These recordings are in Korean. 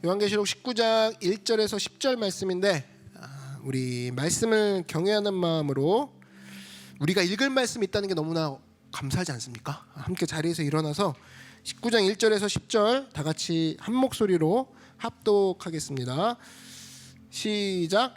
요한계시록 19장 1절에서 10절 말씀인데, 우리 말씀을 경외하는 마음으로 우리가 읽을 말씀이 있다는 게 너무나 감사하지 않습니까? 함께 자리에서 일어나서 19장 1절에서 10절 다 같이 한 목소리로 합독하겠습니다. 시작.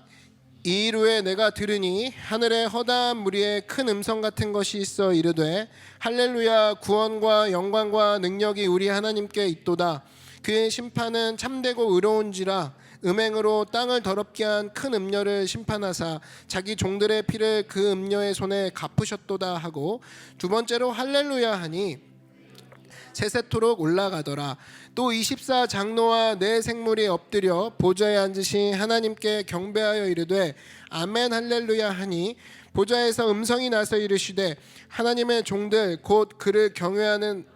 이일 후에 내가 들으니 하늘에 허다한 무리에 큰 음성 같은 것이 있어 이르되 할렐루야, 구원과 영광과 능력이 우리 하나님께 있도다. 그의 심판은 참되고 의로운지라. 음행으로 땅을 더럽게 한 큰 음녀를 심판하사 자기 종들의 피를 그 음녀의 손에 갚으셨도다 하고, 두 번째로 할렐루야 하니 세세토록 올라가더라. 또 24 장로와 네 생물이 엎드려 보좌에 앉으신 하나님께 경배하여 이르되 아멘 할렐루야 하니, 보좌에서 음성이 나서 이르시되 하나님의 종들 곧 그를 경외하는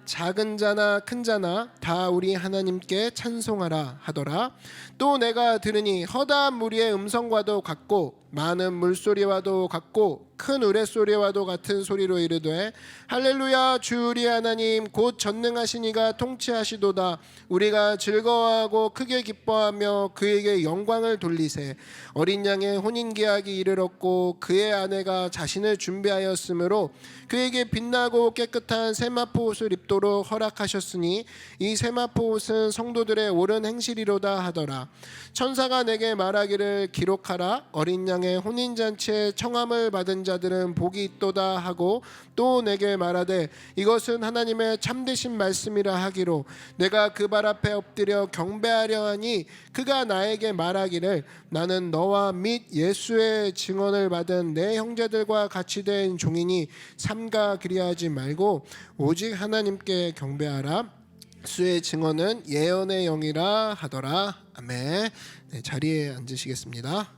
작은 자나 큰 자나 다 우리 하나님께 찬송하라 하더라. 또 내가 들으니 허다한 무리의 음성과도 같고 많은 물소리와도 같고 큰 우레소리와도 같은 소리로 이르되 할렐루야, 주 우리 하나님 곧 전능하신 이가 통치하시도다. 우리가 즐거워하고 크게 기뻐하며 그에게 영광을 돌리세. 어린 양의 혼인계약이 이르렀고 그의 아내가 자신을 준비하였으므로 그에게 빛나고 깨끗한 세마포 옷을 입도록 허락하셨으니 이 세마포 옷은 성도들의 옳은 행실이로다 하더라. 천사가 내게 말하기를 기록하라. 어린 양의 혼인잔치에 청함을 받은 자들은 복이 있도다 하고, 또 내게 말하되 이것은 하나님의 참되신 말씀이라 하기로 내가 그 발 앞에 엎드려 경배하려 하니, 그가 나에게 말하기를 나는 너와 및 예수의 증언을 받은 내 형제들과 같이 된 종이니 삼가 그리하지 말고 오직 하나님께 경배하라. 수의 증언은 예언의 영이라 하더라. 아멘. 네, 자리에 앉으시겠습니다.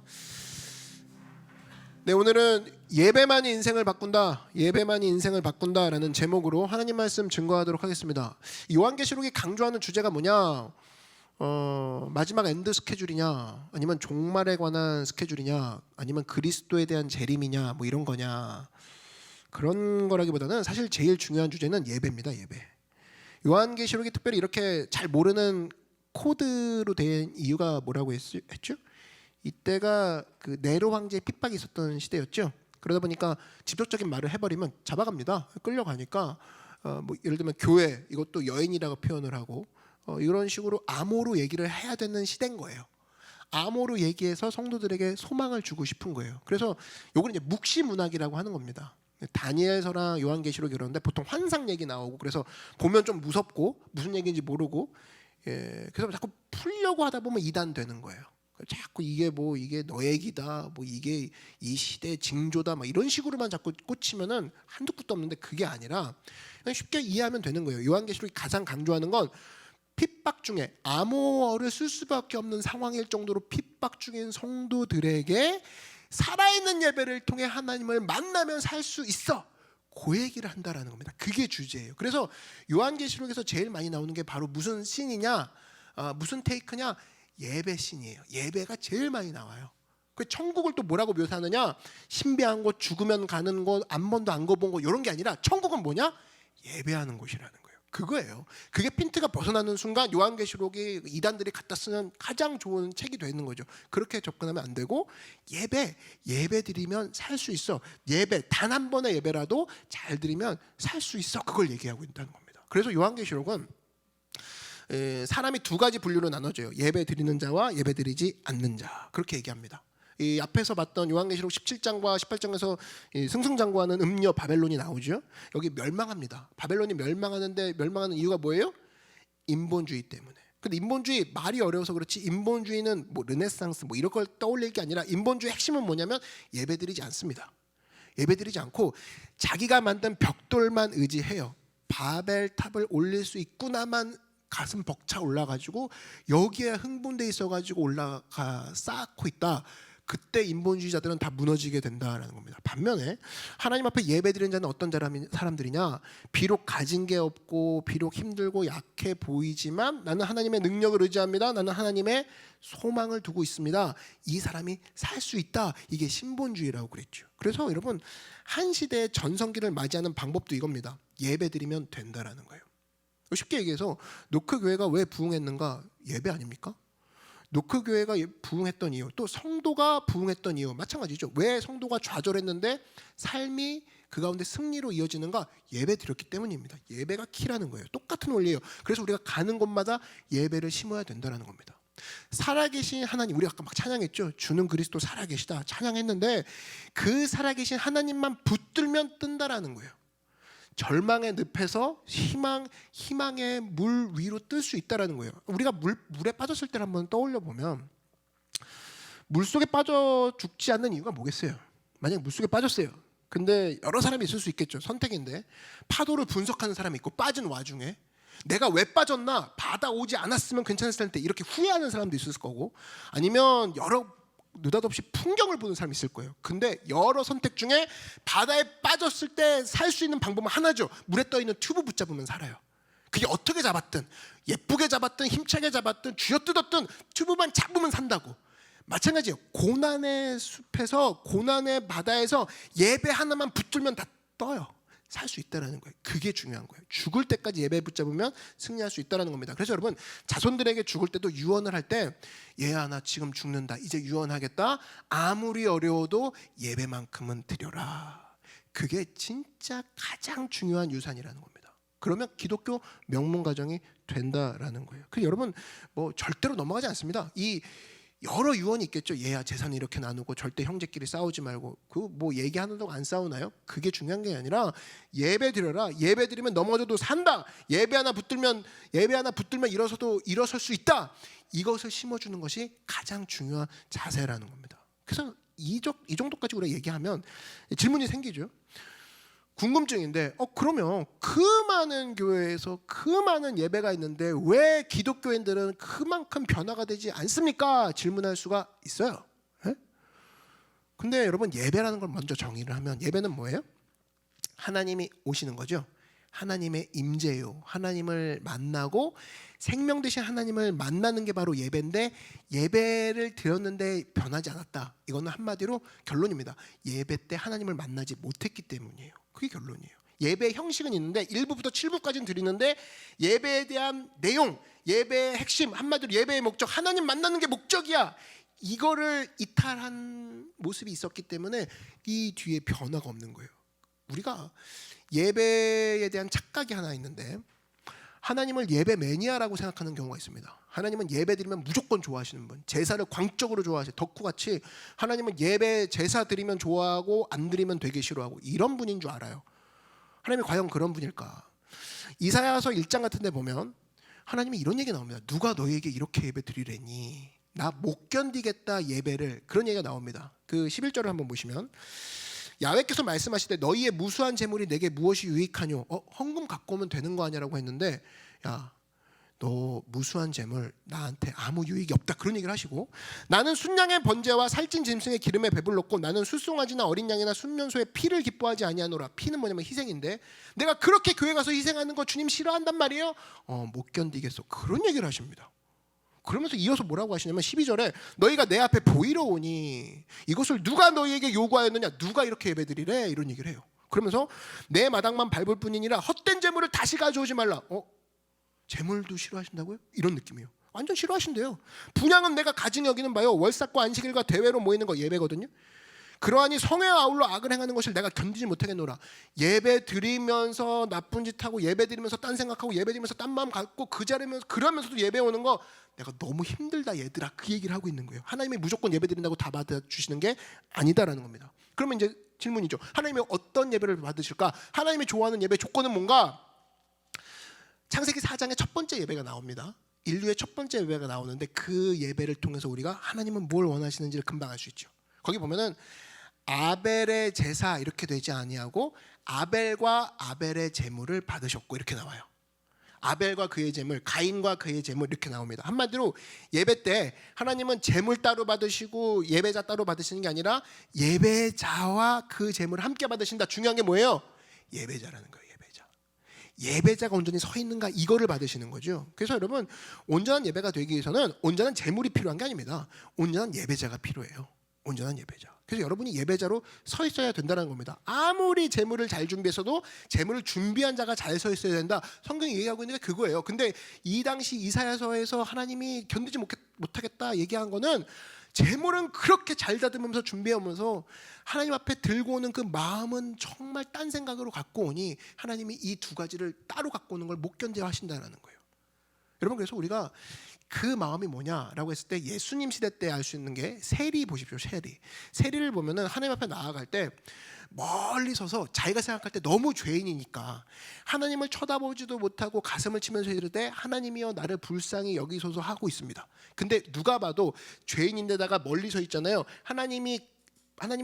네, 오늘은 예배만이 인생을 바꾼다, 예배만이 인생을 바꾼다라는 제목으로 하나님 말씀 증거하도록 하겠습니다. 요한계시록이 강조하는 주제가 뭐냐? 마지막 엔드 스케줄이냐, 아니면 종말에 관한 스케줄이냐, 아니면 그리스도에 대한 재림이냐, 뭐 이런 거냐, 그런 거라기보다는 사실 제일 중요한 주제는 예배입니다. 예배. 요한계시록이 특별히 이렇게 잘 모르는 코드로 된 이유가 뭐라고 했죠? 이때가 그 네로 황제의 핍박이 있었던 시대였죠. 그러다 보니까 직접적인 말을 해버리면 잡아갑니다. 끌려가니까 뭐 예를 들면 교회, 이것도 여인이라고 표현을 하고 이런 식으로 암호로 얘기를 해야 되는 시대인 거예요. 암호로 얘기해서 성도들에게 소망을 주고 싶은 거예요. 그래서 요건 이제 묵시문학이라고 하는 겁니다. 다니엘서랑 요한계시록 이러는데 보통 환상 얘기 나오고, 그래서 보면 좀 무섭고 무슨 얘기인지 모르고, 그래서 자꾸 풀려고 하다 보면 이단 되는 거예요. 자꾸 이게 뭐 이게 너 얘기다, 뭐 이게 이 시대의 징조다, 막 이런 식으로만 자꾸 꽂히면은 한두 끝도 없는데, 그게 아니라 그냥 쉽게 이해하면 되는 거예요. 요한계시록이 가장 강조하는 건 핍박 중에, 암호어를 쓸 수밖에 없는 상황일 정도로 핍박 중인 성도들에게 살아있는 예배를 통해 하나님을 만나면 살 수 있어, 그 얘기를 한다라는 겁니다. 그게 주제예요. 그래서 요한계시록에서 제일 많이 나오는 게 바로 무슨 씬이냐, 무슨 테이크냐, 예배 씬이에요. 예배가 제일 많이 나와요. 그 천국을 또 뭐라고 묘사하느냐, 신비한 곳, 죽으면 가는 곳, 한 번도 안 가본 곳, 이런 게 아니라 천국은 뭐냐, 예배하는 곳이라는 거예요. 그거예요. 그게 핀트가 벗어나는 순간 요한계시록이 이단들이 갖다 쓰는 가장 좋은 책이 되는 거죠. 그렇게 접근하면 안 되고, 예배 드리면 살 수 있어. 예배, 단 한 번의 예배라도 잘 드리면 살 수 있어. 그걸 얘기하고 있다는 겁니다. 그래서 요한계시록은 사람이 두 가지 분류로 나눠져요. 예배 드리는 자와 예배 드리지 않는 자, 그렇게 얘기합니다. 이 앞에서 봤던 요한계시록 17장과 18장에서 승승장구하는 음녀 바벨론이 나오죠. 여기 멸망합니다. 바벨론이 멸망하는데, 멸망하는 이유가 뭐예요? 인본주의 때문에. 근데 인본주의 말이 어려워서 그렇지, 인본주의는 뭐 르네상스 뭐 이런 걸 떠올릴 게 아니라, 인본주의 핵심은 뭐냐면 예배드리지 않습니다. 예배드리지 않고 자기가 만든 벽돌만 의지해요. 바벨탑을 올릴 수 있구나만 가슴 벅차 올라가지고 여기에 흥분돼 있어가지고 올라가 쌓고 있다. 그때 인본주의자들은 다 무너지게 된다라는 겁니다. 반면에 하나님 앞에 예배드리는 자는 어떤 사람들이냐, 비록 가진 게 없고 비록 힘들고 약해 보이지만 나는 하나님의 능력을 의지합니다, 나는 하나님의 소망을 두고 있습니다, 이 사람이 살 수 있다. 이게 신본주의라고 그랬죠. 그래서 여러분, 한 시대의 전성기를 맞이하는 방법도 이겁니다. 예배드리면 된다라는 거예요. 쉽게 얘기해서 노크 교회가 왜 부흥했는가? 예배 아닙니까? 노크 교회가 부흥했던 이유, 또 성도가 부흥했던 이유 마찬가지죠. 왜 성도가 좌절했는데 삶이 그 가운데 승리로 이어지는가? 예배 드렸기 때문입니다. 예배가 키라는 거예요. 똑같은 원리예요. 그래서 우리가 가는 곳마다 예배를 심어야 된다는 겁니다. 살아계신 하나님, 우리가 아까 막 찬양했죠. 주는 그리스도 살아계시다 찬양했는데 그 살아계신 하나님만 붙들면 뜬다라는 거예요. 절망의 늪에서 희망의 물 위로 뜰 수 있다라는 거예요. 우리가 물에 빠졌을 때를 한번 떠올려 보면 물속에 빠져 죽지 않는 이유가 뭐겠어요? 만약 물속에 빠졌어요. 근데 여러 사람이 있을 수 있겠죠. 선택인데 파도를 분석하는 사람이 있고 빠진 와중에 내가 왜 빠졌나? 바다 오지 않았으면 괜찮았을 텐데 이렇게 후회하는 사람도 있을 거고, 아니면 여러 느닷없이 풍경을 보는 사람이 있을 거예요. 근데 여러 선택 중에 바다에 빠졌을 때 살 수 있는 방법은 하나죠. 물에 떠 있는 튜브 붙잡으면 살아요. 그게 어떻게 잡았든 예쁘게 잡았든 힘차게 잡았든 쥐어뜯었든 튜브만 잡으면 산다고. 마찬가지예요. 고난의 숲에서 고난의 바다에서 예배 하나만 붙들면 다 떠요. 살 수 있다는 거예요. 그게 중요한 거예요. 죽을 때까지 예배 붙잡으면 승리할 수 있다는 겁니다. 그래서 여러분, 자손들에게 죽을 때도 유언을 할 때, 얘야 나 지금 죽는다, 이제 유언하겠다, 아무리 어려워도 예배만큼은 드려라. 그게 진짜 가장 중요한 유산이라는 겁니다. 그러면 기독교 명문 가정이 된다라는 거예요. 그래서 여러분, 뭐 절대로 넘어가지 않습니다. 이 여러 유언이 있겠죠. 얘야 재산을 이렇게 나누고 절대 형제끼리 싸우지 말고. 그 뭐 얘기하는 동안 안 싸우나요? 그게 중요한 게 아니라 예배 드려라. 예배 드리면 넘어져도 산다. 예배 하나 붙들면 일어설 수 있다. 이것을 심어주는 것이 가장 중요한 자세라는 겁니다. 그래서 이 정도까지 우리가 얘기하면 질문이 생기죠. 궁금증인데, 그러면 그 많은 교회에서 그 많은 예배가 있는데 왜 기독교인들은 그만큼 변화가 되지 않습니까? 질문할 수가 있어요. 에? 근데 여러분, 예배라는 걸 먼저 정의를 하면, 예배는 뭐예요? 하나님이 오시는 거죠. 하나님의 임재요. 하나님을 만나고 생명 되신 하나님을 만나는 게 바로 예배인데, 예배를 드렸는데 변하지 않았다. 이거는 한마디로 결론입니다. 예배 때 하나님을 만나지 못했기 때문이에요. 그게 결론이에요. 예배 형식은 있는데 1부부터 7부까지는 드리는데 예배에 대한 내용, 예배의 핵심, 한마디로 예배의 목적, 하나님 만나는 게 목적이야, 이거를 이탈한 모습이 있었기 때문에 이 뒤에 변화가 없는 거예요. 우리가 예배에 대한 착각이 하나 있는데, 하나님을 예배 매니아라고 생각하는 경우가 있습니다. 하나님은 예배 드리면 무조건 좋아하시는 분, 제사를 광적으로 좋아하시는, 덕후같이 하나님은 예배 제사 드리면 좋아하고 안 드리면 되게 싫어하고 이런 분인 줄 알아요. 하나님이 과연 그런 분일까? 이사야서 1장 같은 데 보면 하나님이 이런 얘기 나옵니다. 누가 너에게 이렇게 예배 드리래니? 나 못 견디겠다 예배를. 그런 얘기가 나옵니다. 그 11절을 한번 보시면, 야훼께서 말씀하실 때 너희의 무수한 재물이 내게 무엇이 유익하뇨? 헌금 갖고 오면 되는 거 아니라고 했는데, 야, 너 무수한 재물 나한테 아무 유익이 없다, 그런 얘기를 하시고, 나는 순양의 번제와 살찐 짐승의 기름에 배불렀고 나는 술송아지나 어린 양이나 순면소의 피를 기뻐하지 아니하노라. 피는 뭐냐면 희생인데, 내가 그렇게 교회 가서 희생하는 거 주님 싫어한단 말이에요? 못 견디겠어, 그런 얘기를 하십니다. 그러면서 이어서 뭐라고 하시냐면 12절에 너희가 내 앞에 보이러 오니 이것을 누가 너희에게 요구하였느냐? 누가 이렇게 예배드리래? 이런 얘기를 해요. 그러면서 내 마당만 밟을 뿐이니라 헛된 재물을 다시 가져오지 말라. 재물도 싫어하신다고요? 이런 느낌이에요. 완전 싫어하신대요. 분향은 내가 가증히 여기는 바요, 월삭과 안식일과 대회로 모이는 거 예배거든요. 그러하니 성에 아울러 악을 행하는 것을 내가 견디지 못하겠노라. 예배 드리면서 나쁜 짓 하고, 예배 드리면서 딴 생각하고, 예배 드리면서 딴 마음 갖고 그 자리면서 그러면서도 예배 오는 거 내가 너무 힘들다 얘들아, 그 얘기를 하고 있는 거예요. 하나님이 무조건 예배 드린다고 다 받아주시는 게 아니다라는 겁니다. 그러면 이제 질문이죠. 하나님이 어떤 예배를 받으실까? 하나님이 좋아하는 예배 조건은 뭔가? 창세기 4장의 첫 번째 예배가 나옵니다. 인류의 첫 번째 예배가 나오는데 그 예배를 통해서 우리가 하나님은 뭘 원하시는지를 금방 알 수 있죠. 거기 보면은 아벨의 제사 이렇게 되지 아니하고 아벨과 아벨의 제물을 받으셨고 이렇게 나와요. 아벨과 그의 제물, 가인과 그의 제물 이렇게 나옵니다. 한마디로 예배 때 하나님은 제물 따로 받으시고 예배자 따로 받으시는 게 아니라 예배자와 그 제물을 함께 받으신다. 중요한 게 뭐예요? 예배자라는 거예요. 예배자가 온전히 서 있는가, 이거를 받으시는 거죠. 그래서 여러분, 온전한 예배가 되기 위해서는 온전한 제물이 필요한 게 아닙니다. 온전한 예배자가 필요해요. 온전한 예배자. 그래서 여러분이 예배자로 서 있어야 된다는 겁니다. 아무리 재물을 잘 준비했어도 재물을 준비한 자가 잘 서 있어야 된다. 성경이 얘기하고 있는 게 그거예요. 근데 이 당시 이사야서에서 하나님이 견디지 못하겠다 얘기한 거는 재물은 그렇게 잘 다듬으면서 준비하면서 하나님 앞에 들고 오는 그 마음은 정말 딴 생각으로 갖고 오니 하나님이 이 두 가지를 따로 갖고 오는 걸 못 견뎌하신다는 거예요. 여러분, 그래서 우리가 그 마음이 뭐냐라고 했을 때 예수님 시대 때 알 수 있는 게 세리 보십시오. 세리를 보면은 하나님 앞에 나아갈 때 멀리 서서 자기가 생각할 때 너무 죄인이니까 하나님을 쳐다보지도 못하고 가슴을 치면서 이럴 때 하나님이여 나를 불쌍히 여기소서 하고 있습니다. 근데 누가 봐도 죄인인데다가 멀리 서 있잖아요. 하나님이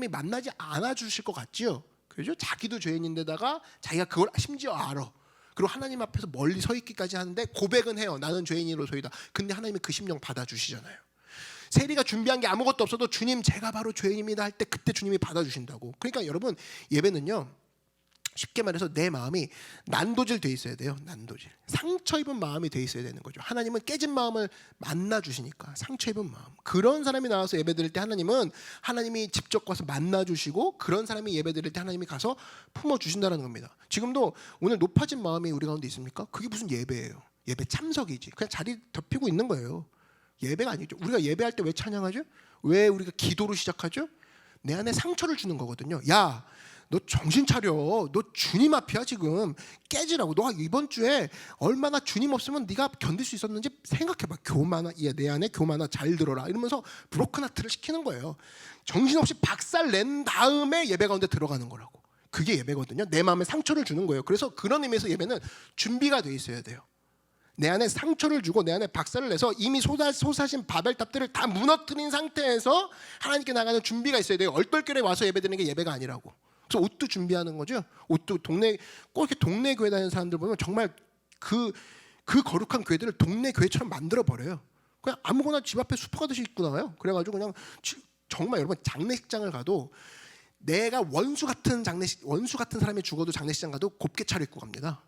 만나지 않아 주실 것 같지요. 그죠? 자기도 죄인인데다가 자기가 그걸 심지어 알아. 그리고 하나님 앞에서 멀리 서 있기까지 하는데 고백은 해요. 나는 죄인으로소이다. 근데 하나님이 그 심령 받아주시잖아요. 세리가 준비한 게 아무것도 없어도 주님 제가 바로 죄인입니다 할 때 그때 주님이 받아주신다고. 그러니까 여러분, 예배는요 쉽게 말해서 내 마음이 난도질 돼 있어야 돼요. 난도질. 상처 입은 마음이 돼 있어야 되는 거죠. 하나님은 깨진 마음을 만나 주시니까 상처 입은 마음. 그런 사람이 나와서 예배 드릴 때 하나님이 직접 가서 만나 주시고 그런 사람이 예배 드릴 때 하나님이 가서 품어 주신다는 겁니다. 지금도 오늘 높아진 마음이 우리 가운데 있습니까? 그게 무슨 예배예요? 예배 참석이지. 그냥 자리 덮이고 있는 거예요. 예배가 아니죠. 우리가 예배할 때 왜 찬양하죠? 왜 우리가 기도로 시작하죠? 내 안에 상처를 주는 거거든요. 야, 너 정신 차려. 너 주님 앞이야 지금. 깨지라고. 너 이번 주에 얼마나 주님 없으면 네가 견딜 수 있었는지 생각해봐. 교만아, 내 안에 교만아 잘 들어라. 이러면서 브로큰 하트를 시키는 거예요. 정신없이 박살 낸 다음에 예배 가운데 들어가는 거라고. 그게 예배거든요. 내 마음에 상처를 주는 거예요. 그래서 그런 의미에서 예배는 준비가 돼 있어야 돼요. 내 안에 상처를 주고 내 안에 박살을 내서 이미 솟아신 바벨탑들을 다 무너뜨린 상태에서 하나님께 나가는 준비가 있어야 돼요. 얼떨결에 와서 예배드리는 게 예배가 아니라고. 그래서 옷도 준비하는 거죠. 옷도 꼭 이렇게 동네 교회 다니는 사람들 보면 정말 그 거룩한 교회들을 동네 교회처럼 만들어 버려요. 그냥 아무거나 집 앞에 슈퍼가듯이 입고 나와요. 그래가지고 그냥 정말 여러분 장례식장을 가도 내가 원수 같은 사람이 죽어도 장례식장 가도 곱게 차려입고 갑니다.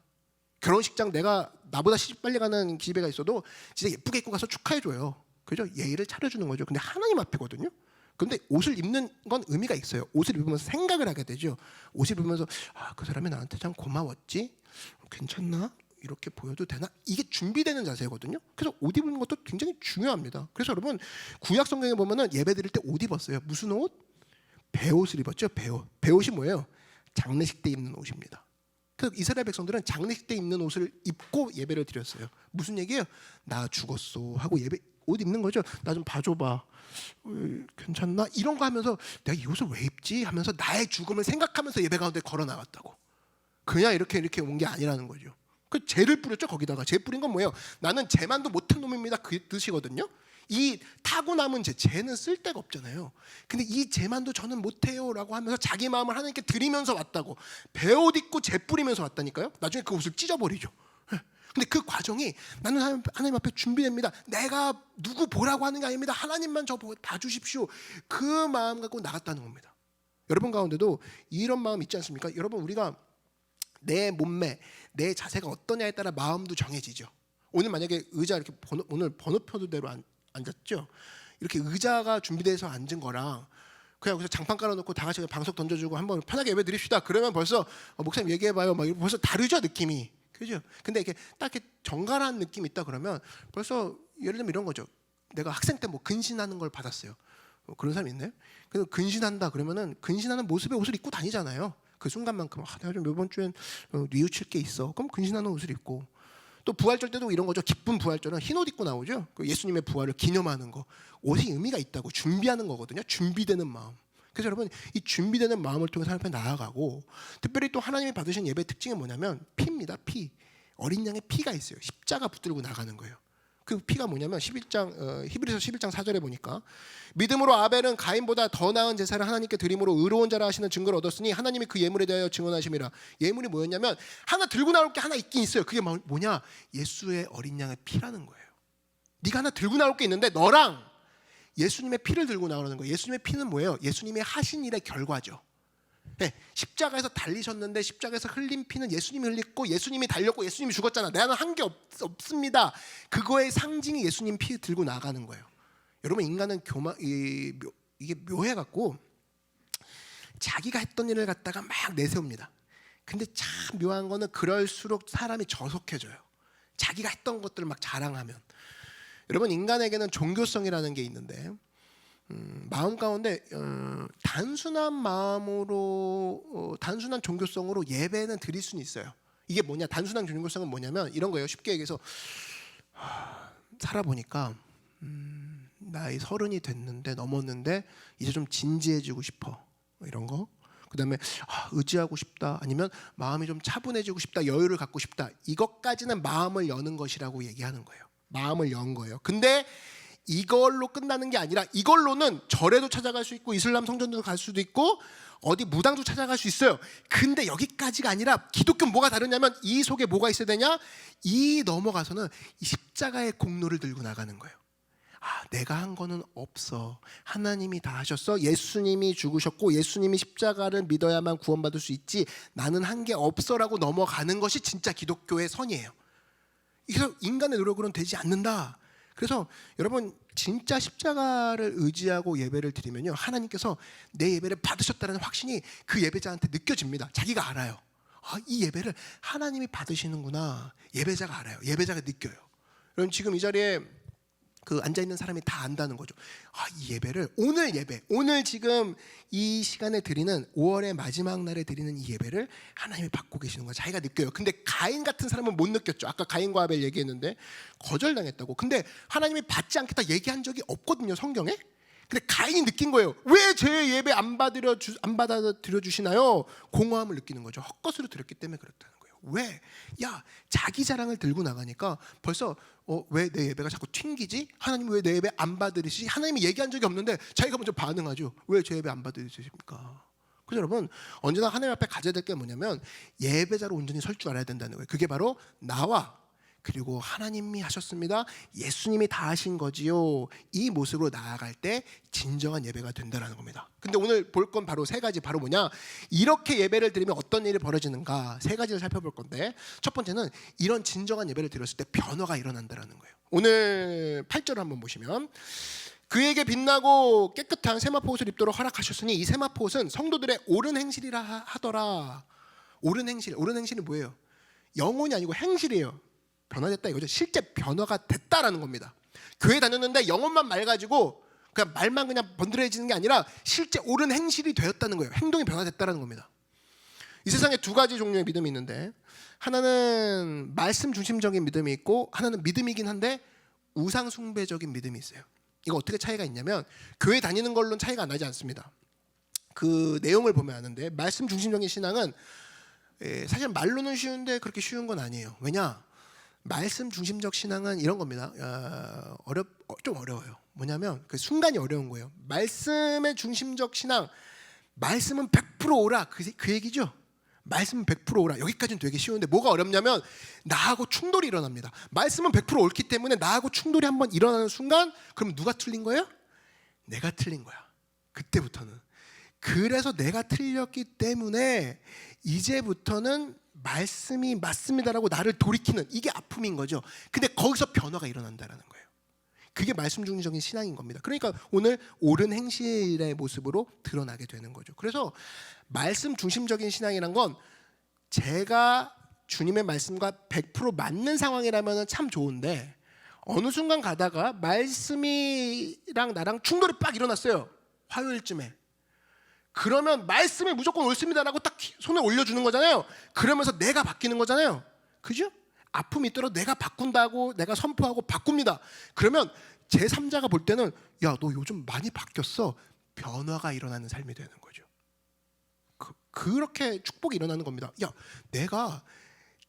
결혼식장 내가 나보다 시집 빨리 가는 기집애가 있어도 진짜 예쁘게 입고 가서 축하해줘요. 그죠? 예의를 차려주는 거죠. 근데 하나님 앞이거든요. 근데 옷을 입는 건 의미가 있어요. 옷을 입으면서 생각을 하게 되죠. 옷을 입으면서 그 사람이 나한테 참 고마웠지? 괜찮나? 이렇게 보여도 되나? 이게 준비되는 자세거든요. 그래서 옷 입는 것도 굉장히 중요합니다. 그래서 여러분 구약 성경에 보면은 예배 드릴 때 옷 입었어요. 무슨 옷? 배옷을 입었죠. 배옷이 뭐예요? 장례식 때 입는 옷입니다. 그래서 이스라엘 백성들은 장례식 때 입는 옷을 입고 예배를 드렸어요. 무슨 얘기예요? 나 죽었어 하고 옷 입는 거죠. 나 좀 봐줘봐. 괜찮나? 이런 거 하면서 내가 이 옷을 왜 입지? 하면서 나의 죽음을 생각하면서 예배 가운데 걸어 나갔다고. 그냥 이렇게 온 게 아니라는 거죠. 그 죄를 뿌렸죠. 거기다가 죄 뿌린 건 뭐예요? 나는 죄만도 못한 놈입니다. 그 뜻이거든요. 이 타고 남은 죄는 쓸데가 없잖아요. 근데 이 죄만도 저는 못해요라고 하면서 자기 마음을 하나님께 드리면서 왔다고. 배옷 입고 죄 뿌리면서 왔다니까요. 나중에 그 옷을 찢어버리죠. 근데 그 과정이 나는 하나님 앞에 준비됩니다. 내가 누구 보라고 하는 게 아닙니다. 하나님만 저 봐주십시오. 그 마음 갖고 나갔다는 겁니다. 여러분 가운데도 이런 마음 있지 않습니까? 여러분, 우리가 내 몸매, 내 자세가 어떠냐에 따라 마음도 정해지죠. 오늘 만약에 의자 이렇게 오늘 번호표대로 앉았죠. 이렇게 의자가 준비돼서 앉은 거랑 그냥 여기서 장판 깔아놓고 다 같이 방석 던져주고 한번 편하게 예배 드립시다. 그러면 벌써 목사님 얘기해봐요. 막 벌써 다르죠 느낌이. 그죠? 근데 이렇게 딱 이렇게 정갈한 느낌이 있다 그러면 벌써 예를 들면 이런 거죠. 내가 학생 때 뭐 근신하는 걸 받았어요. 그런 사람이 있나요? 그래서 근신한다 그러면은 근신하는 모습의 옷을 입고 다니잖아요. 그 순간만큼 내가 좀 이번 주엔 뉘우칠 게 있어. 그럼 근신하는 옷을 입고. 또 부활절 때도 이런 거죠. 기쁜 부활절은 흰 옷 입고 나오죠. 예수님의 부활을 기념하는 거. 옷이 의미가 있다고. 준비하는 거거든요. 준비되는 마음. 그래서 여러분 이 준비되는 마음을 통해서 하나님 앞에 나아가고, 특별히 또 하나님이 받으신 예배의 특징은 뭐냐면 피입니다. 피. 어린 양의 피가 있어요. 십자가 붙들고 나가는 거예요. 그 피가 뭐냐면 히브리서 11장 4절에 보니까 믿음으로 아벨은 가인보다 더 나은 제사를 하나님께 드림으로 의로운 자라 하시는 증거를 얻었으니 하나님이 그 예물에 대하여 증언하심이라. 예물이 뭐였냐면 하나 들고 나올 게 하나 있긴 있어요. 그게 뭐냐? 예수의 어린 양의 피라는 거예요. 네가 하나 들고 나올 게 있는데 너랑 예수님의 피를 들고 나오는 거예요. 예수님의 피는 뭐예요? 예수님이 하신 일의 결과죠. 네, 십자가에서 달리셨는데 십자가에서 흘린 피는 예수님이 흘렸고 예수님이 달렸고 예수님이 죽었잖아. 나는 한 게 없습니다. 그거의 상징이 예수님 피 들고 나가는 거예요. 여러분 인간은 이게 묘해갖고 자기가 했던 일을 갖다가 막 내세웁니다. 근데 참 묘한 거는 그럴수록 사람이 저속해져요. 자기가 했던 것들을 막 자랑하면. 여러분, 인간에게는 종교성이라는 게 있는데 마음 가운데 단순한 마음으로 단순한 종교성으로 예배는 드릴 수는 있어요. 이게 뭐냐? 단순한 종교성은 뭐냐면 이런 거예요. 쉽게 얘기해서 살아보니까 나이 30이 됐는데 넘었는데 이제 좀 진지해지고 싶어, 이런 거. 그다음에 의지하고 싶다, 아니면 마음이 좀 차분해지고 싶다, 여유를 갖고 싶다. 이것까지는 마음을 여는 것이라고 얘기하는 거예요. 마음을 연 거예요. 근데 이걸로 끝나는 게 아니라 이걸로는 절에도 찾아갈 수 있고 이슬람 성전도 갈 수도 있고 어디 무당도 찾아갈 수 있어요. 근데 여기까지가 아니라 기독교는 뭐가 다르냐면 이 속에 뭐가 있어야 되냐? 이 넘어가서는 이 십자가의 공로를 들고 나가는 거예요. 내가 한 거는 없어. 하나님이 다 하셨어. 예수님이 죽으셨고 예수님이 십자가를 믿어야만 구원받을 수 있지. 나는 한 게 없어라고 넘어가는 것이 진짜 기독교의 선이에요. 그래서 인간의 노력으로는 되지 않는다. 그래서 여러분, 진짜 십자가를 의지하고 예배를 드리면요, 하나님께서 내 예배를 받으셨다는 확신이 그 예배자한테 느껴집니다. 자기가 알아요. 이 예배를 하나님이 받으시는구나. 예배자가 알아요. 예배자가 느껴요. 여러분, 지금 이 자리에 앉아있는 사람이 다 안다는 거죠. 이 예배를, 오늘 예배, 오늘 지금 이 시간에 드리는 5월의 마지막 날에 드리는 이 예배를 하나님이 받고 계시는 거 자기가 느껴요. 근데 가인 같은 사람은 못 느꼈죠. 아까 가인과 아벨 얘기했는데 거절당했다고. 근데 하나님이 받지 않겠다 얘기한 적이 없거든요, 성경에. 근데 가인이 느낀 거예요. 왜 제 예배 안 받아들여 주시나요? 공허함을 느끼는 거죠. 헛것으로 드렸기 때문에 그렇다는 거예요. 왜? 자기 자랑을 들고 나가니까 벌써 왜 내 예배가 자꾸 튕기지? 하나님 왜 내 예배 안 받으시지? 하나님이 얘기한 적이 없는데 자기가 먼저 반응하죠. 왜 제 예배 안 받으십니까? 그래서 여러분, 언제나 하나님 앞에 가져야 될 게 뭐냐면 예배자로 온전히 설 줄 알아야 된다는 거예요. 그게 바로 나와 그리고 하나님이 하셨습니다, 예수님이 다 하신 거지요. 이 모습으로 나아갈 때 진정한 예배가 된다는 겁니다. 근데 오늘 볼 건 바로 세 가지. 바로 뭐냐? 이렇게 예배를 드리면 어떤 일이 벌어지는가, 세 가지를 살펴볼 건데, 첫 번째는 이런 진정한 예배를 드렸을 때 변화가 일어난다는 거예요. 오늘 8절을 한번 보시면, 그에게 빛나고 깨끗한 세마포 옷을 입도록 허락하셨으니 이 세마포 옷은 성도들의 옳은 행실이라 하더라. 옳은 행실이 뭐예요? 영혼이 아니고 행실이에요. 변화됐다 이거죠. 실제 변화가 됐다라는 겁니다. 교회 다녔는데 영혼만 맑아지고 그냥 말만 그냥 번드러지는 게 아니라 실제 옳은 행실이 되었다는 거예요. 행동이 변화됐다라는 겁니다. 이 세상에 두 가지 종류의 믿음이 있는데, 하나는 말씀 중심적인 믿음이 있고 하나는 믿음이긴 한데 우상 숭배적인 믿음이 있어요. 이거 어떻게 차이가 있냐면, 교회 다니는 걸로는 차이가 나지 않습니다. 그 내용을 보면 아는데, 말씀 중심적인 신앙은 사실 말로는 쉬운데 그렇게 쉬운 건 아니에요. 왜냐? 말씀 중심적 신앙은 이런 겁니다. 좀 어려워요. 뭐냐면 그 순간이 어려운 거예요. 말씀의 중심적 신앙, 말씀은 100% 오라, 그 얘기죠. 말씀은 100% 오라. 여기까지는 되게 쉬운데 뭐가 어렵냐면 나하고 충돌이 일어납니다. 말씀은 100% 옳기 때문에 나하고 충돌이 한번 일어나는 순간, 그럼 누가 틀린 거예요? 내가 틀린 거야. 그때부터는. 그래서 내가 틀렸기 때문에 이제부터는 말씀이 맞습니다라고 나를 돌이키는, 이게 아픔인 거죠. 근데 거기서 변화가 일어난다는 거예요. 그게 말씀 중심적인 신앙인 겁니다. 그러니까 오늘 옳은 행실의 모습으로 드러나게 되는 거죠. 그래서 말씀 중심적인 신앙이란 건 제가 주님의 말씀과 100% 맞는 상황이라면 참 좋은데, 어느 순간 가다가 말씀이랑 나랑 충돌이 빡 일어났어요. 화요일쯤에. 그러면 말씀이 무조건 옳습니다라고 딱 손을 올려주는 거잖아요. 그러면서 내가 바뀌는 거잖아요. 그죠? 아픔이 있더라도 내가 바꾼다고 내가 선포하고 바꿉니다. 그러면 제3자가 볼 때는 야, 너 요즘 많이 바뀌었어. 변화가 일어나는 삶이 되는 거죠. 그렇게 축복이 일어나는 겁니다. 야, 내가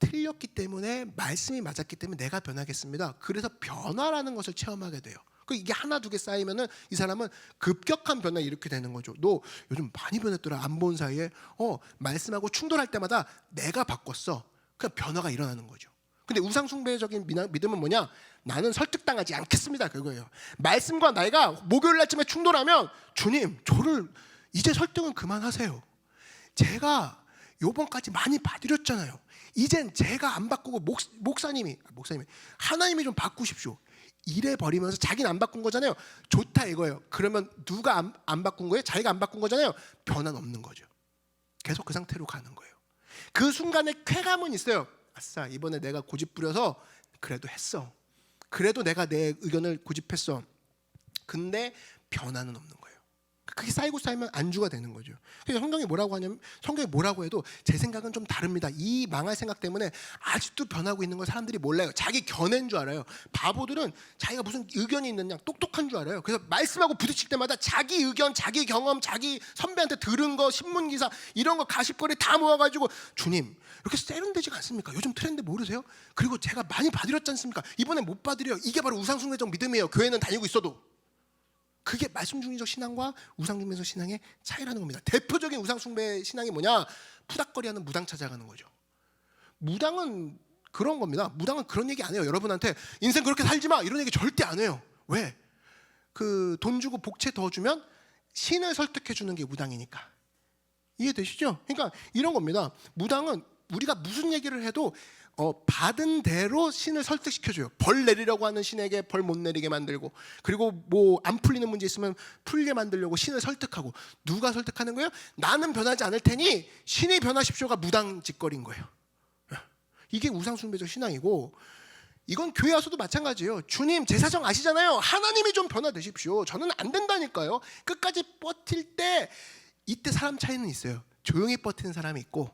틀렸기 때문에, 말씀이 맞았기 때문에 내가 변하겠습니다. 그래서 변화라는 것을 체험하게 돼요. 이게 하나 두 개 쌓이면은 이 사람은 급격한 변화 이렇게 되는 거죠. 너 요즘 많이 변했더라. 안 본 사이에 말씀하고 충돌할 때마다 내가 바꿨어. 그냥 변화가 일어나는 거죠. 근데 우상 숭배적인 믿음은 뭐냐? 나는 설득당하지 않겠습니다. 그거예요. 말씀과 나이가 목요일 날쯤에 충돌하면, 주님, 저를 이제 설득은 그만하세요. 제가 요번까지 많이 봐드렸잖아요. 이젠 제가 안 바꾸고 목사님이 하나님이 좀 바꾸십시오. 이래 버리면서 자기는 안 바꾼 거잖아요. 좋다 이거예요. 그러면 누가 안 바꾼 거예요? 자기가 안 바꾼 거잖아요. 변화는 없는 거죠. 계속 그 상태로 가는 거예요. 그 순간에 쾌감은 있어요. 아싸, 이번에 내가 고집 부려서 그래도 했어. 그래도 내가 내 의견을 고집했어. 근데 변화는 없는 거예요. 그게 쌓이고 쌓이면 안주가 되는 거죠. 그래서 성경이 뭐라고 하냐면, 성경이 뭐라고 해도 제 생각은 좀 다릅니다. 이 망할 생각 때문에 아직도 변하고 있는 걸 사람들이 몰라요. 자기 견해인 줄 알아요. 바보들은 자기가 무슨 의견이 있느냐 똑똑한 줄 알아요. 그래서 말씀하고 부딪힐 때마다 자기 의견, 자기 경험, 자기 선배한테 들은 거, 신문 기사 이런 거 가십거리 다 모아가지고, 주님 이렇게 세련되지가 않습니까? 요즘 트렌드 모르세요? 그리고 제가 많이 받으렸지 않습니까? 이번에 못 받으려. 이게 바로 우상숭배적 믿음이에요. 교회는 다니고 있어도. 그게 말씀중리적 신앙과 우상숭배적 신앙의 차이라는 겁니다. 대표적인 우상숭배 신앙이 뭐냐? 푸닥거리하는 무당 찾아가는 거죠. 무당은 그런 겁니다. 무당은 그런 얘기 안 해요. 여러분한테 인생 그렇게 살지 마 이런 얘기 절대 안 해요. 왜? 그 돈 주고 복채 더 주면 신을 설득해 주는 게 무당이니까. 이해되시죠? 그러니까 이런 겁니다. 무당은 우리가 무슨 얘기를 해도 받은 대로 신을 설득시켜줘요. 벌 내리려고 하는 신에게 벌 못 내리게 만들고, 그리고 뭐 안 풀리는 문제 있으면 풀게 만들려고 신을 설득하고. 누가 설득하는 거예요? 나는 변하지 않을 테니 신이 변하십시오가 무당 짓거리인 거예요. 이게 우상숭배적 신앙이고, 이건 교회 와서도 마찬가지예요. 주님 제 사정 아시잖아요. 하나님이 좀 변화되십시오. 저는 안 된다니까요. 끝까지 버틸 때 이때 사람 차이는 있어요. 조용히 버티는 사람이 있고,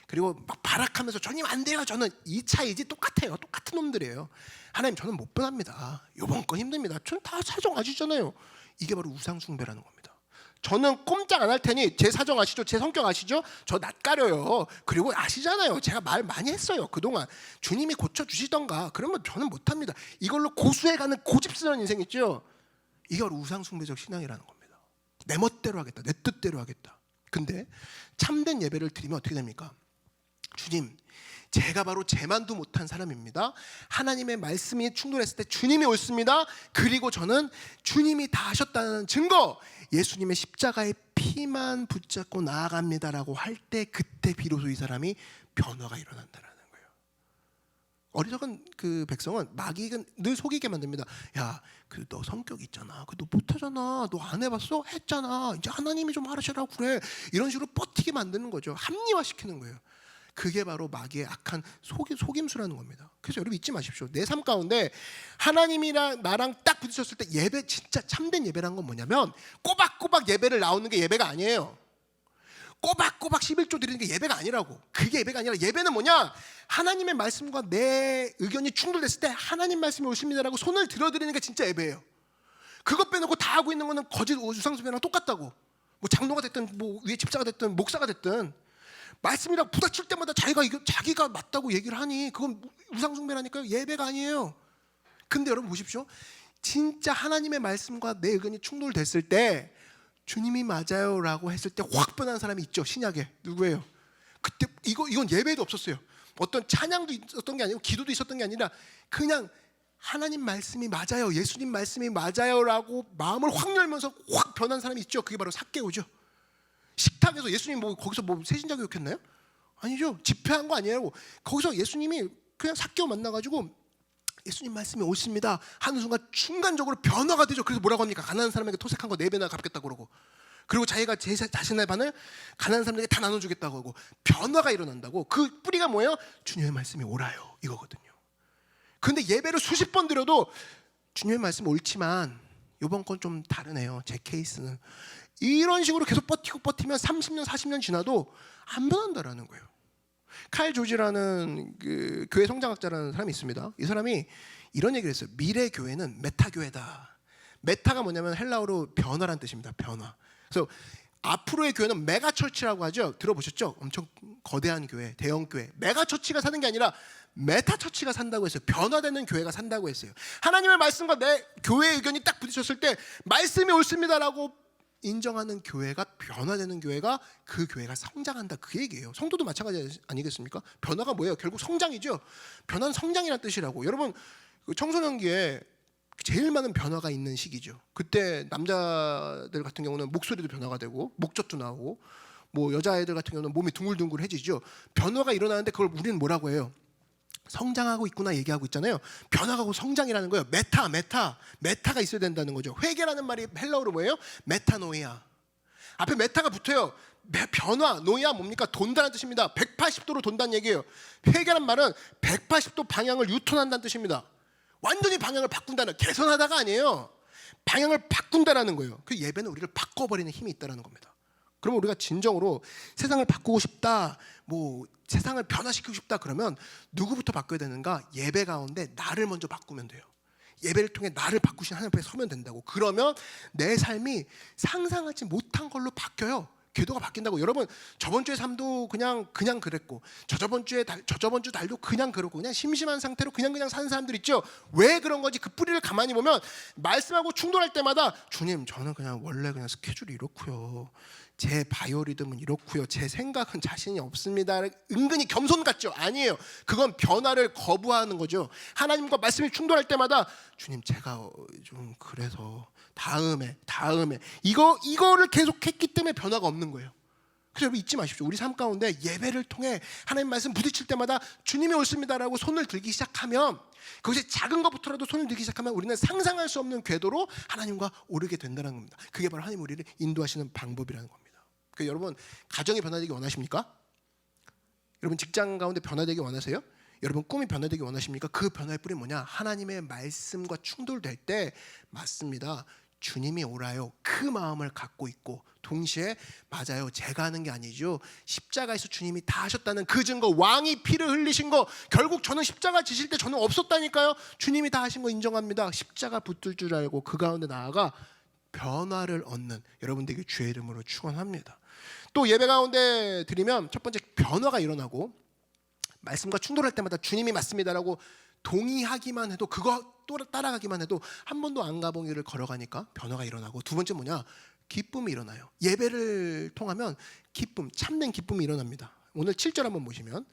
그리고 막 발악하면서 주님 안 돼요. 저는 이 차이지. 똑같아요. 똑같은 놈들이에요. 하나님 저는 못 변합니다. 이번 건 힘듭니다. 저는 다 사정 아시잖아요. 이게 바로 우상숭배라는 겁니다. 저는 꼼짝 안 할 테니 제 사정 아시죠? 제 성격 아시죠? 저 낯가려요. 그리고 아시잖아요. 제가 말 많이 했어요. 그동안 주님이 고쳐주시던가. 그러면 저는 못합니다. 이걸로 고수해가는 고집스러운 인생 있죠? 이게 바로 우상숭배적 신앙이라는 겁니다. 내 멋대로 하겠다. 내 뜻대로 하겠다. 근데 참된 예배를 드리면 어떻게 됩니까? 주님, 제가 바로 제만도 못한 사람입니다. 하나님의 말씀이 충돌했을 때 주님이 옳습니다. 그리고 저는 주님이 다 하셨다는 증거, 예수님의 십자가의 피만 붙잡고 나아갑니다라고 할 때, 그때 비로소 이 사람이 변화가 일어난다는 거예요. 어리석은 그 백성은 마귀가 늘 속이게 만듭니다. 야, 그 너 성격 있잖아. 그 너 못하잖아. 너 안 해봤어? 했잖아. 이제 하나님이 좀 하시라고 그래. 이런 식으로 버티게 만드는 거죠. 합리화시키는 거예요. 그게 바로 마귀의 악한 속임수라는 겁니다. 그래서 여러분 잊지 마십시오. 내 삶 가운데 하나님이랑 나랑 딱 부딪혔을 때 예배, 진짜 참된 예배란 건 뭐냐면, 꼬박꼬박 예배를 나오는 게 예배가 아니에요. 꼬박꼬박 11조 드리는 게 예배가 아니라고. 그게 예배가 아니라, 예배는 뭐냐? 하나님의 말씀과 내 의견이 충돌됐을 때 하나님 말씀이 오십니다라고 손을 들어드리는 게 진짜 예배예요. 그것 빼놓고 다 하고 있는 거는 거짓 우상숭배랑 똑같다고. 뭐 장로가 됐든 뭐 위에 집사가 됐든 목사가 됐든 말씀이랑 부닥칠 때마다 자기가 맞다고 얘기를 하니 그건 우상숭배라니까요. 예배가 아니에요. 근데 여러분 보십시오. 진짜 하나님의 말씀과 내 의견이 충돌됐을 때 주님이 맞아요라고 했을 때 확 변한 사람이 있죠. 신약에. 누구예요? 그때 이건 예배에도 없었어요. 어떤 찬양도 있었던 게 아니고 기도도 있었던 게 아니라 그냥 하나님 말씀이 맞아요, 예수님 말씀이 맞아요라고 마음을 확 열면서 확 변한 사람이 있죠. 그게 바로 삭개오죠. 식탁에서 예수님 뭐 거기서 뭐 세신자 교육했나요? 아니죠. 집회한 거 아니에요. 거기서 예수님이 그냥 삭개오 만나가지고 예수님 말씀이 옳습니다 하는 순간 순간적으로 변화가 되죠. 그래서 뭐라고 합니까? 가난한 사람에게 토색한 거 4배나 갚겠다고 그러고, 그리고 자기가 자신의 반을 가난한 사람들에게 다 나눠주겠다고 하고, 변화가 일어난다고. 그 뿌리가 뭐예요? 주님의 말씀이 옳아요 이거거든요. 근데 예배를 수십 번 드려도 주님의 말씀 옳지만 이번 건 좀 다르네요, 제 케이스는. 이런 식으로 계속 버티면 30년 40년 지나도 안 변한다라는 거예요. 칼 조지라는 그 교회 성장학자라는 사람이 있습니다. 이 사람이 이런 얘기를 했어요. 미래 교회는 메타 교회다. 메타가 뭐냐면 헬라어로 변화란 뜻입니다. 변화. 그래서 앞으로의 교회는 메가처치라고 하죠. 들어보셨죠? 엄청 거대한 교회, 대형 교회. 메가처치가 사는 게 아니라 메타처치가 산다고 했어요. 변화되는 교회가 산다고 했어요. 하나님의 말씀과 내 교회의 의견이 딱 부딪혔을 때 말씀이 옳습니다라고 인정하는 교회가, 변화되는 교회가, 그 교회가 성장한다, 그 얘기예요. 성도도 마찬가지 아니겠습니까? 변화가 뭐예요? 결국 성장이죠. 변화는 성장이라는 뜻이라고. 여러분 청소년기에 제일 많은 변화가 있는 시기죠. 그때 남자들 같은 경우는 목소리도 변화가 되고 목젖도 나오고, 뭐 여자애들 같은 경우는 몸이 둥글둥글해지죠. 변화가 일어나는데 그걸 우리는 뭐라고 해요? 성장하고 있구나 얘기하고 있잖아요. 변화하고 성장이라는 거예요. 메타가 있어야 된다는 거죠. 회개라는 말이 헬라어로 뭐예요? 메타노이아. 앞에 메타가 붙어요. 변화, 노이아 뭡니까? 돈다는 뜻입니다. 180도로 돈다는 얘기예요. 회개란 말은 180도 방향을 유턴한다는 뜻입니다. 완전히 방향을 바꾼다는, 개선하다가 아니에요. 방향을 바꾼다라는 거예요. 그 예배는 우리를 바꿔버리는 힘이 있다는 겁니다. 그러면 우리가 진정으로 세상을 바꾸고 싶다, 세상을 변화시키고 싶다 그러면 누구부터 바꿔야 되는가? 예배 가운데 나를 먼저 바꾸면 돼요. 예배를 통해 나를 바꾸신 하나님 앞에 서면 된다고. 그러면 내 삶이 상상하지 못한 걸로 바뀌어요. 궤도가 바뀐다고. 여러분, 저번 주의 삶도 그냥 그랬고, 저저번 주 달도 그냥 그렇고, 그냥 심심한 상태로 그냥 사는 사람들 있죠. 왜 그런 건지 그 뿌리를 가만히 보면 말씀하고 충돌할 때마다 주님, 저는 원래 스케줄이 이렇고요, 제 바이오리듬은 이렇고요, 제 생각은 자신이 없습니다. 은근히 겸손 같죠? 아니에요. 그건 변화를 거부하는 거죠. 하나님과 말씀이 충돌할 때마다 주님, 제가 좀 그래서 다음에 이거를 계속했기 때문에 변화가 없는 거예요. 그래서 여러분 잊지 마십시오. 우리 삶 가운데 예배를 통해 하나님 말씀 부딪힐 때마다 주님이 옳습니다라고 손을 들기 시작하면, 그것이 작은 것부터라도 손을 들기 시작하면 우리는 상상할 수 없는 궤도로 하나님과 오르게 된다는 겁니다. 그게 바로 하나님 우리를 인도하시는 방법이라는 겁니다. 그러니까 여러분, 가정이 변화되기 원하십니까? 여러분, 직장 가운데 변화되기 원하세요? 여러분, 꿈이 변화되기 원하십니까? 그 변화의 뿌리는 뭐냐? 하나님의 말씀과 충돌될 때, 맞습니다, 주님이 오라요, 그 마음을 갖고 있고, 동시에 맞아요, 제가 하는 게 아니죠, 십자가에서 주님이 다 하셨다는 그 증거, 왕이 피를 흘리신 거, 결국 저는 십자가 지실 때 저는 없었다니까요. 주님이 다 하신 거 인정합니다. 십자가 붙들 줄 알고 그 가운데 나아가 변화를 얻는 여러분들에게 주의 이름으로 축원합니다. 또 예배 가운데 드리면 첫 번째, 변화가 일어나고, 말씀과 충돌할 때마다 주님이 맞습니다라고 동의하기만 해도, 그거 또 따라가기만 해도 한 번도 안 가본 길을 걸어가니까 변화가 일어나고, 두 번째 뭐냐? 기쁨이 일어나요. 예배를 통하면 참된 기쁨이 일어납니다. 오늘 7절 한번 보시면,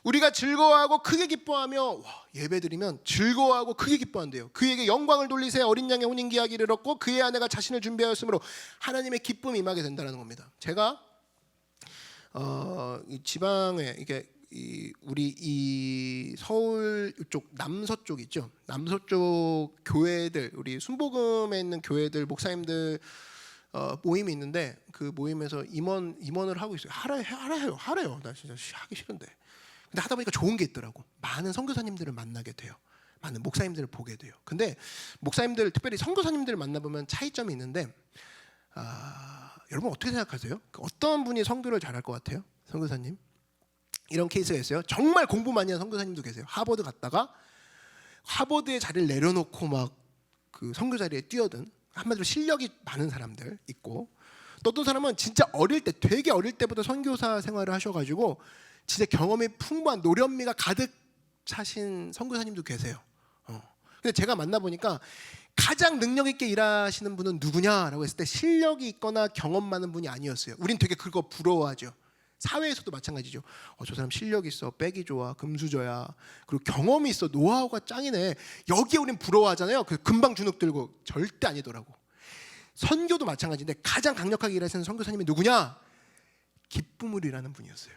우리가 즐거워하고 크게 기뻐하며, 예배드리면 즐거워하고 크게 기뻐한대요. 그에게 영광을 돌리세. 어린 양의 혼인기하기를 얻고 그의 아내가 자신을 준비하였으므로 하나님의 기쁨이 임하게 된다는 겁니다. 제가 이 지방에 우리 이 서울 이쪽 남서쪽 있죠. 남서쪽 교회들, 우리 순복음에 있는 교회들 목사님들 모임이 있는데, 그 모임에서 임원을 하고 있어요. 하래요. 나 진짜 하기 싫은데. 근데 하다 보니까 좋은 게 있더라고. 많은 선교사님들을 만나게 돼요. 많은 목사님들을 보게 돼요. 근데 목사님들, 특별히 선교사님들을 만나보면 차이점이 있는데, 여러분 어떻게 생각하세요? 어떤 분이 선교를 잘할 것 같아요? 선교사님? 이런 케이스가 있어요. 정말 공부 많이 한 선교사님도 계세요. 하버드 갔다가 하버드의 자리를 내려놓고 막 그 선교 자리에 뛰어든, 한마디로 실력이 많은 사람들 있고, 또 어떤 사람은 진짜 되게 어릴 때부터 선교사 생활을 하셔가지고 진짜 경험이 풍부한, 노련미가 가득 차신 선교사님도 계세요. 근데 제가 만나보니까 가장 능력 있게 일하시는 분은 누구냐라고 했을 때 실력이 있거나 경험 많은 분이 아니었어요. 우린 되게 그거 부러워하죠. 사회에서도 마찬가지죠. 저 사람 실력 있어, 백이 좋아, 금수저야, 그리고 경험이 있어, 노하우가 짱이네. 여기에 우린 부러워하잖아요. 금방 주눅 들고. 절대 아니더라고. 선교도 마찬가지인데 가장 강력하게 일하시는 선교사님이 누구냐? 기쁨을 일하는 분이었어요.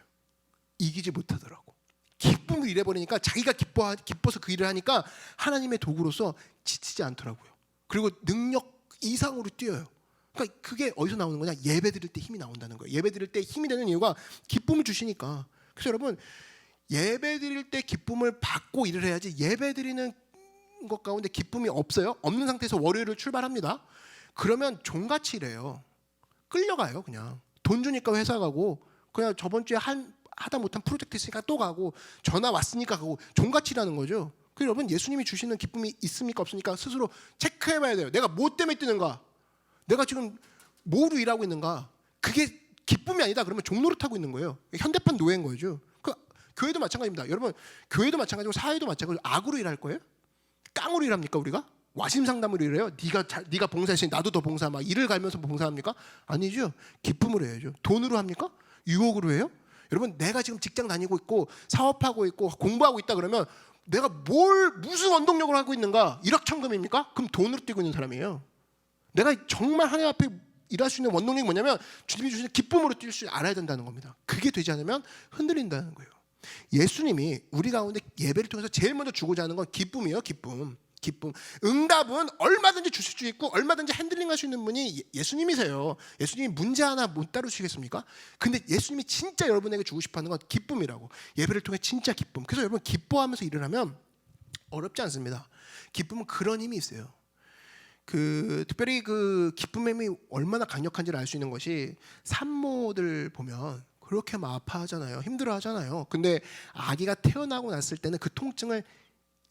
이기지 못하더라고. 기쁨을 일해버리니까, 자기가 기뻐서 그 일을 하니까 하나님의 도구로서 지치지 않더라고요. 그리고 능력 이상으로 뛰어요. 그러니까 그게 어디서 나오는 거냐? 예배 드릴 때 힘이 나온다는 거예요. 예배 드릴 때 힘이 되는 이유가 기쁨을 주시니까. 그래서 여러분, 예배 드릴 때 기쁨을 받고 일을 해야지, 예배 드리는 것 가운데 기쁨이 없는 상태에서 월요일을 출발합니다. 그러면 종같이 일해요. 끌려가요. 그냥 돈 주니까 회사 가고, 그냥 저번 주에 하다 못한 프로젝트 있으니까 또 가고, 전화 왔으니까 가고, 종같이 일하는 거죠. 그래서 여러분, 예수님이 주시는 기쁨이 있습니까 없습니까? 스스로 체크해봐야 돼요. 내가 뭐 때문에 뛰는가? 내가 지금 뭐로 일하고 있는가? 그게 기쁨이 아니다 그러면 종노릇 하고 있는 거예요. 현대판 노예인 거죠. 교회도 마찬가지입니다. 여러분, 교회도 마찬가지고 사회도 마찬가지고, 악으로 일할 거예요? 깡으로 일합니까 우리가? 와심상담으로 일해요? 네가 봉사했으니 나도 더 봉사, 막 일을 갈면서 봉사합니까? 아니죠. 기쁨으로 해야죠. 돈으로 합니까? 유혹으로 해요? 여러분, 내가 지금 직장 다니고 있고 사업하고 있고 공부하고 있다 그러면 내가 무슨 원동력으로 하고 있는가? 일확천금입니까? 그럼 돈으로 뛰고 있는 사람이에요. 내가 정말 하나님 앞에 일할 수 있는 원동력이 뭐냐면 주님이 주시는 기쁨으로 뛸 줄 알아야 된다는 겁니다. 그게 되지 않으면 흔들린다는 거예요. 예수님이 우리 가운데 예배를 통해서 제일 먼저 주고자 하는 건 기쁨이에요. 기쁨. 응답은 얼마든지 주실 수 있고 얼마든지 핸들링할 수 있는 분이 예수님이세요. 예수님이 문제 하나 못 다루시겠습니까? 근데 예수님이 진짜 여러분에게 주고 싶어하는 건 기쁨이라고. 예배를 통해 진짜 기쁨. 그래서 여러분 기뻐하면서 일을 하면 어렵지 않습니다. 기쁨은 그런 힘이 있어요. 특별히 그 기쁨의 힘이 얼마나 강력한지를 알 수 있는 것이 산모들 보면 그렇게 막 아파하잖아요. 힘들어하잖아요. 근데 아기가 태어나고 났을 때는 그 통증을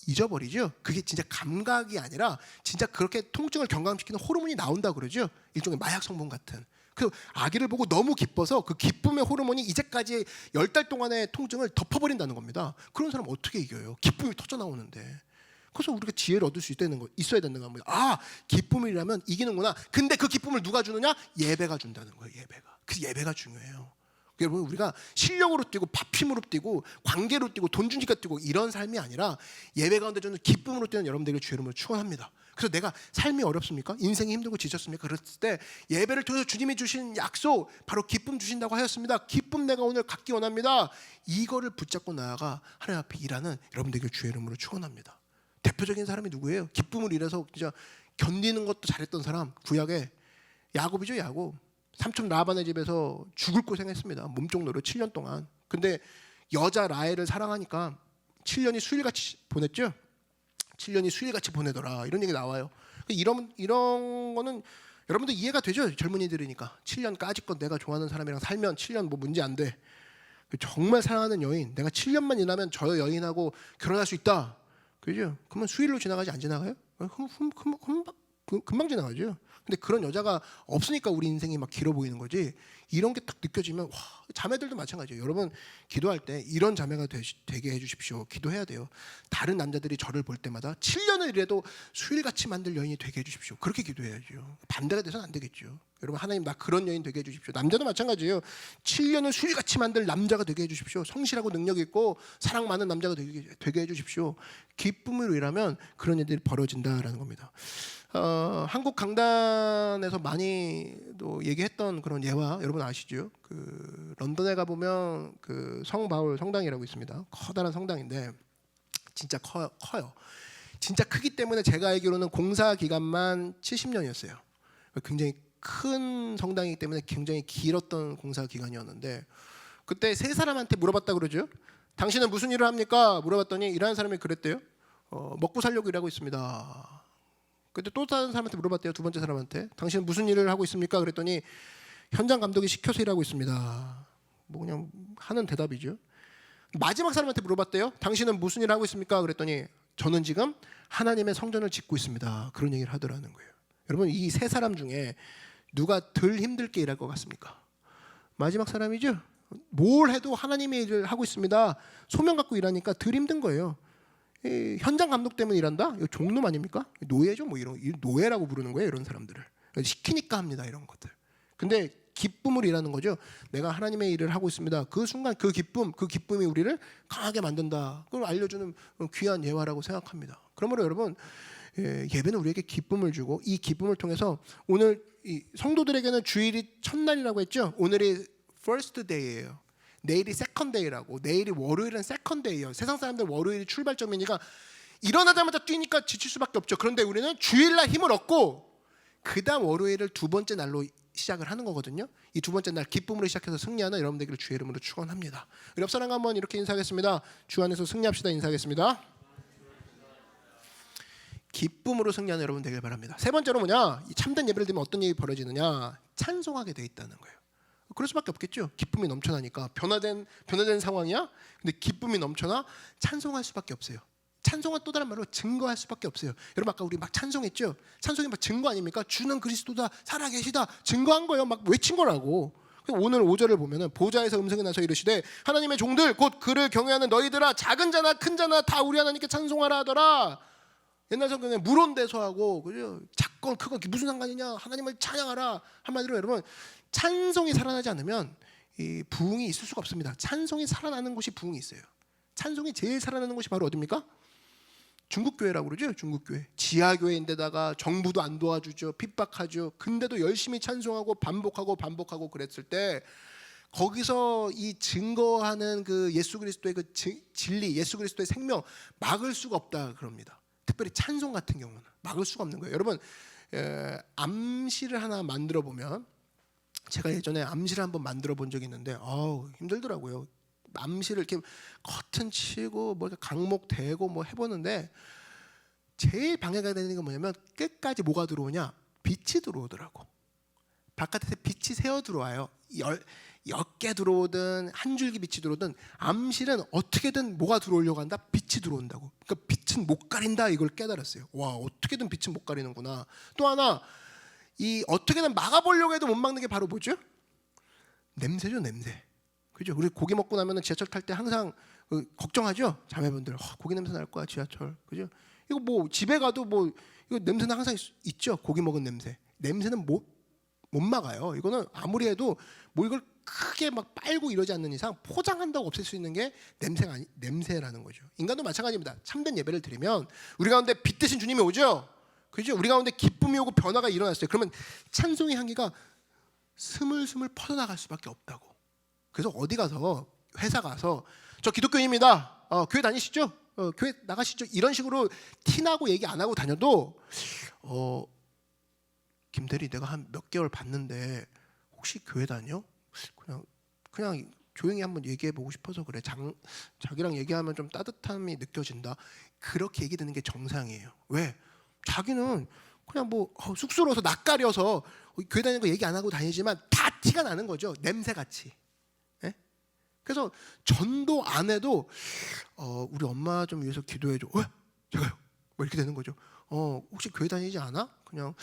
잊어버리죠. 그게 진짜 감각이 아니라 진짜 그렇게 통증을 경감시키는 호르몬이 나온다 그러죠. 일종의 마약 성분 같은. 그 아기를 보고 너무 기뻐서 그 기쁨의 호르몬이 이제까지 10달 동안의 통증을 덮어버린다는 겁니다. 그런 사람 어떻게 이겨요? 기쁨이 터져 나오는데. 그래서 우리가 지혜를 얻을 수 있어야 되는 겁니다. 아, 기쁨이라면 이기는구나. 근데 그 기쁨을 누가 주느냐? 예배가 준다는 거예요. 예배가. 그 예배가 중요해요. 여러분 우리가 실력으로 뛰고 밥힘으로 뛰고 관계로 뛰고 돈 주니까 뛰고 이런 삶이 아니라 예배 가운데 저는 기쁨으로 뛰는 여러분들에게 주의 이름으로 축원합니다. 그래서 내가 삶이 어렵습니까? 인생이 힘들고 지쳤습니까? 그랬을 때 예배를 통해서 주님이 주신 약속 바로 기쁨 주신다고 하였습니다. 기쁨 내가 오늘 갖기 원합니다. 이거를 붙잡고 나아가 하나님 앞에 일하는 여러분들에게 주의 이름으로 축원합니다. 대표적인 사람이 누구예요? 기쁨을 잃어서 진짜 견디는 것도 잘했던 사람, 구약에 야곱이죠. 야곱. 삼촌 라반의 집에서 죽을 고생했습니다. 몸종노로 7년 동안. 근데 여자 라헬을 사랑하니까 7년이 수일같이 보냈죠. 7년이 수일같이 보내더라. 이런 얘기 나와요. 이런 거는 여러분들 이해가 되죠? 젊은이들이니까 7년 까짓것 내가 좋아하는 사람이랑 살면 7년 뭐 문제 안 돼. 정말 사랑하는 여인, 내가 7년만 지나면 저 여인하고 결혼할 수 있다. 그죠? 그러면 수일로 지나가지 안 지나가요? 금방 지나가죠. 근데 그런 여자가 없으니까 우리 인생이 막 길어 보이는 거지. 이런 게 딱 느껴지면 와, 자매들도 마찬가지예요. 여러분 기도할 때 이런 자매가 되게 해주십시오. 기도해야 돼요. 다른 남자들이 저를 볼 때마다 7년을 일해도 수일같이 만들 여인이 되게 해주십시오. 그렇게 기도해야죠. 반대가 돼서는 안 되겠죠. 여러분 하나님 나 그런 여인 되게 해주십시오. 남자도 마찬가지예요. 7년을 수일같이 만들 남자가 되게 해주십시오. 성실하고 능력 있고 사랑 많은 남자가 되게 해주십시오. 기쁨으로 일하면 그런 일들이 벌어진다라는 겁니다. 한국 강단에서 많이 또 얘기했던 그런 예화 여러분 아시죠? 그 런던에 가 보면 그 성바울 성당이라고 있습니다. 커다란 성당인데 진짜 커요. 진짜 크기 때문에 제가 알기로는 공사 기간만 70년이었어요. 굉장히 큰 성당이기 때문에 굉장히 길었던 공사 기간이었는데 그때 세 사람한테 물어봤다 그러죠. 당신은 무슨 일을 합니까? 물어봤더니 일하는 사람이 그랬대요. 먹고 살려고 일하고 있습니다. 그때 또 다른 사람한테 물어봤대요. 두 번째 사람한테 당신은 무슨 일을 하고 있습니까? 그랬더니 현장 감독이 시켜서 일하고 있습니다. 뭐 그냥 하는 대답이죠. 마지막 사람한테 물어봤대요. 당신은 무슨 일을 하고 있습니까? 그랬더니 저는 지금 하나님의 성전을 짓고 있습니다. 그런 얘기를 하더라는 거예요. 여러분 이 세 사람 중에 누가 덜 힘들게 일할 것 같습니까? 마지막 사람이죠. 뭘 해도 하나님의 일을 하고 있습니다. 소명 갖고 일하니까 덜 힘든 거예요. 현장 감독 때문에 일한다? 이거 종놈 아닙니까? 노예죠. 뭐 이런 노예라고 부르는 거예요. 이런 사람들을 시키니까 합니다. 이런 것들. 근데 기쁨으로 일하는 거죠. 내가 하나님의 일을 하고 있습니다. 그 순간 그 기쁨이 우리를 강하게 만든다. 그걸 알려주는 귀한 예화라고 생각합니다. 그러므로 여러분 예배는 우리에게 기쁨을 주고 이 기쁨을 통해서 오늘 이 성도들에게는 주일이 첫날이라고 했죠. 오늘이 first day예요. 내일이 세컨드 데이라고. 내일이 월요일은 세컨드 데이예요. 세상 사람들 월요일이 출발점이니까 일어나자마자 뛰니까 지칠 수밖에 없죠. 그런데 우리는 주일날 힘을 얻고 그 다음 월요일을 두 번째 날로 시작을 하는 거거든요. 이 두 번째 날 기쁨으로 시작해서 승리하는 여러분들에게 주의 이름으로 축원합니다. 우리 옆 사람과 한번 이렇게 인사하겠습니다. 주 안에서 승리합시다. 인사하겠습니다. 기쁨으로 승리하는 여러분 되길 바랍니다. 세 번째로 뭐냐? 이 참된 예배를 드리면 어떤 일이 벌어지느냐? 찬송하게 돼 있다는 거예요. 그럴 수밖에 없겠죠. 기쁨이 넘쳐나니까 변화된 상황이야. 근데 기쁨이 넘쳐나 찬송할 수밖에 없어요. 찬송은 또 다른 말로 증거할 수밖에 없어요. 여러분 아까 우리 막 찬송했죠. 찬송이 막 증거 아닙니까? 주는 그리스도다 살아계시다 증거한 거예요. 막 외친 거라고. 오늘 5절을 보면은 보좌에서 음성이 나서 이르시되 하나님의 종들 곧 그를 경외하는 너희들아 작은 자나 큰 자나 다 우리 하나님께 찬송하라 하더라. 옛날 성경에 물온대소하고 그죠? 작건 크건 무슨 상관이냐? 하나님을 찬양하라. 한마디로 여러분 찬송이 살아나지 않으면 이 부흥이 있을 수가 없습니다. 찬송이 살아나는 곳이 부흥이 있어요. 찬송이 제일 살아나는 곳이 바로 어디입니까? 중국교회라고 그러죠. 중국교회 지하교회인데다가 정부도 안 도와주죠. 핍박하죠. 근데도 열심히 찬송하고 반복하고 그랬을 때 거기서 이 증거하는 그 예수 그리스도의 그 진리, 예수 그리스도의 생명 막을 수가 없다 그럽니다. 특별히 찬송 같은 경우는 막을 수가 없는 거예요. 여러분 암시를 하나 만들어 보면, 제가 예전에 암시를 한번 만들어 본 적이 있는데 힘들더라고요. 암시를 이렇게 커튼 치고 뭐 강목 대고 뭐 해보는데 제일 방해가 되는 게 뭐냐면 끝까지 뭐가 들어오냐, 빛이 들어오더라고. 바깥에서 빛이 새어 들어와요. 10개 들어오든 한 줄기 빛이 들어오든 암실은 어떻게든 뭐가 들어오려고 한다? 빛이 들어온다고. 그러니까 빛은 못 가린다, 이걸 깨달았어요. 와, 어떻게든 빛은 못 가리는구나. 또 하나, 이 어떻게든 막아보려고 해도 못 막는 게 바로 뭐죠? 냄새죠, 냄새. 그죠? 우리 고기 먹고 나면 지하철 탈 때 항상 걱정하죠, 자매분들. 고기 냄새 날 거야, 지하철. 그죠? 이거 뭐 집에 가도 뭐 이거 냄새는 항상 있죠. 고기 먹은 냄새. 냄새는 못 막아요. 이거는 아무리 해도 뭐 이걸 크게 막 빨고 이러지 않는 이상 포장한다고 없앨 수 있는 게 냄새라는 거죠. 인간도 마찬가지입니다. 참된 예배를 드리면 우리 가운데 빛 대신 주님이 오죠. 그죠? 우리 가운데 기쁨이 오고 변화가 일어났어요. 그러면 찬송의 향기가 스물스물 퍼져나갈 수밖에 없다고. 그래서 어디 가서, 회사 가서 저 기독교인입니다. 교회 다니시죠? 교회 나가시죠? 이런 식으로 티나고 얘기 안 하고 다녀도 김대리 내가 한 몇 개월 봤는데 혹시 교회 다녀? 그냥 조용히 한번 얘기해 보고 싶어서 그래. 자기랑 얘기하면 좀 따뜻함이 느껴진다. 그렇게 얘기 듣는 게 정상이에요. 왜? 자기는 그냥 뭐 쑥스러워서 낯가려서 교회 다니는 거 얘기 안 하고 다니지만 다 티가 나는 거죠. 냄새같이. 예? 그래서 전도 안 해도 우리 엄마 좀 위해서 기도해줘. 왜? 제가요? 뭐 이렇게 되는 거죠. 혹시 교회 다니지 않아? 그냥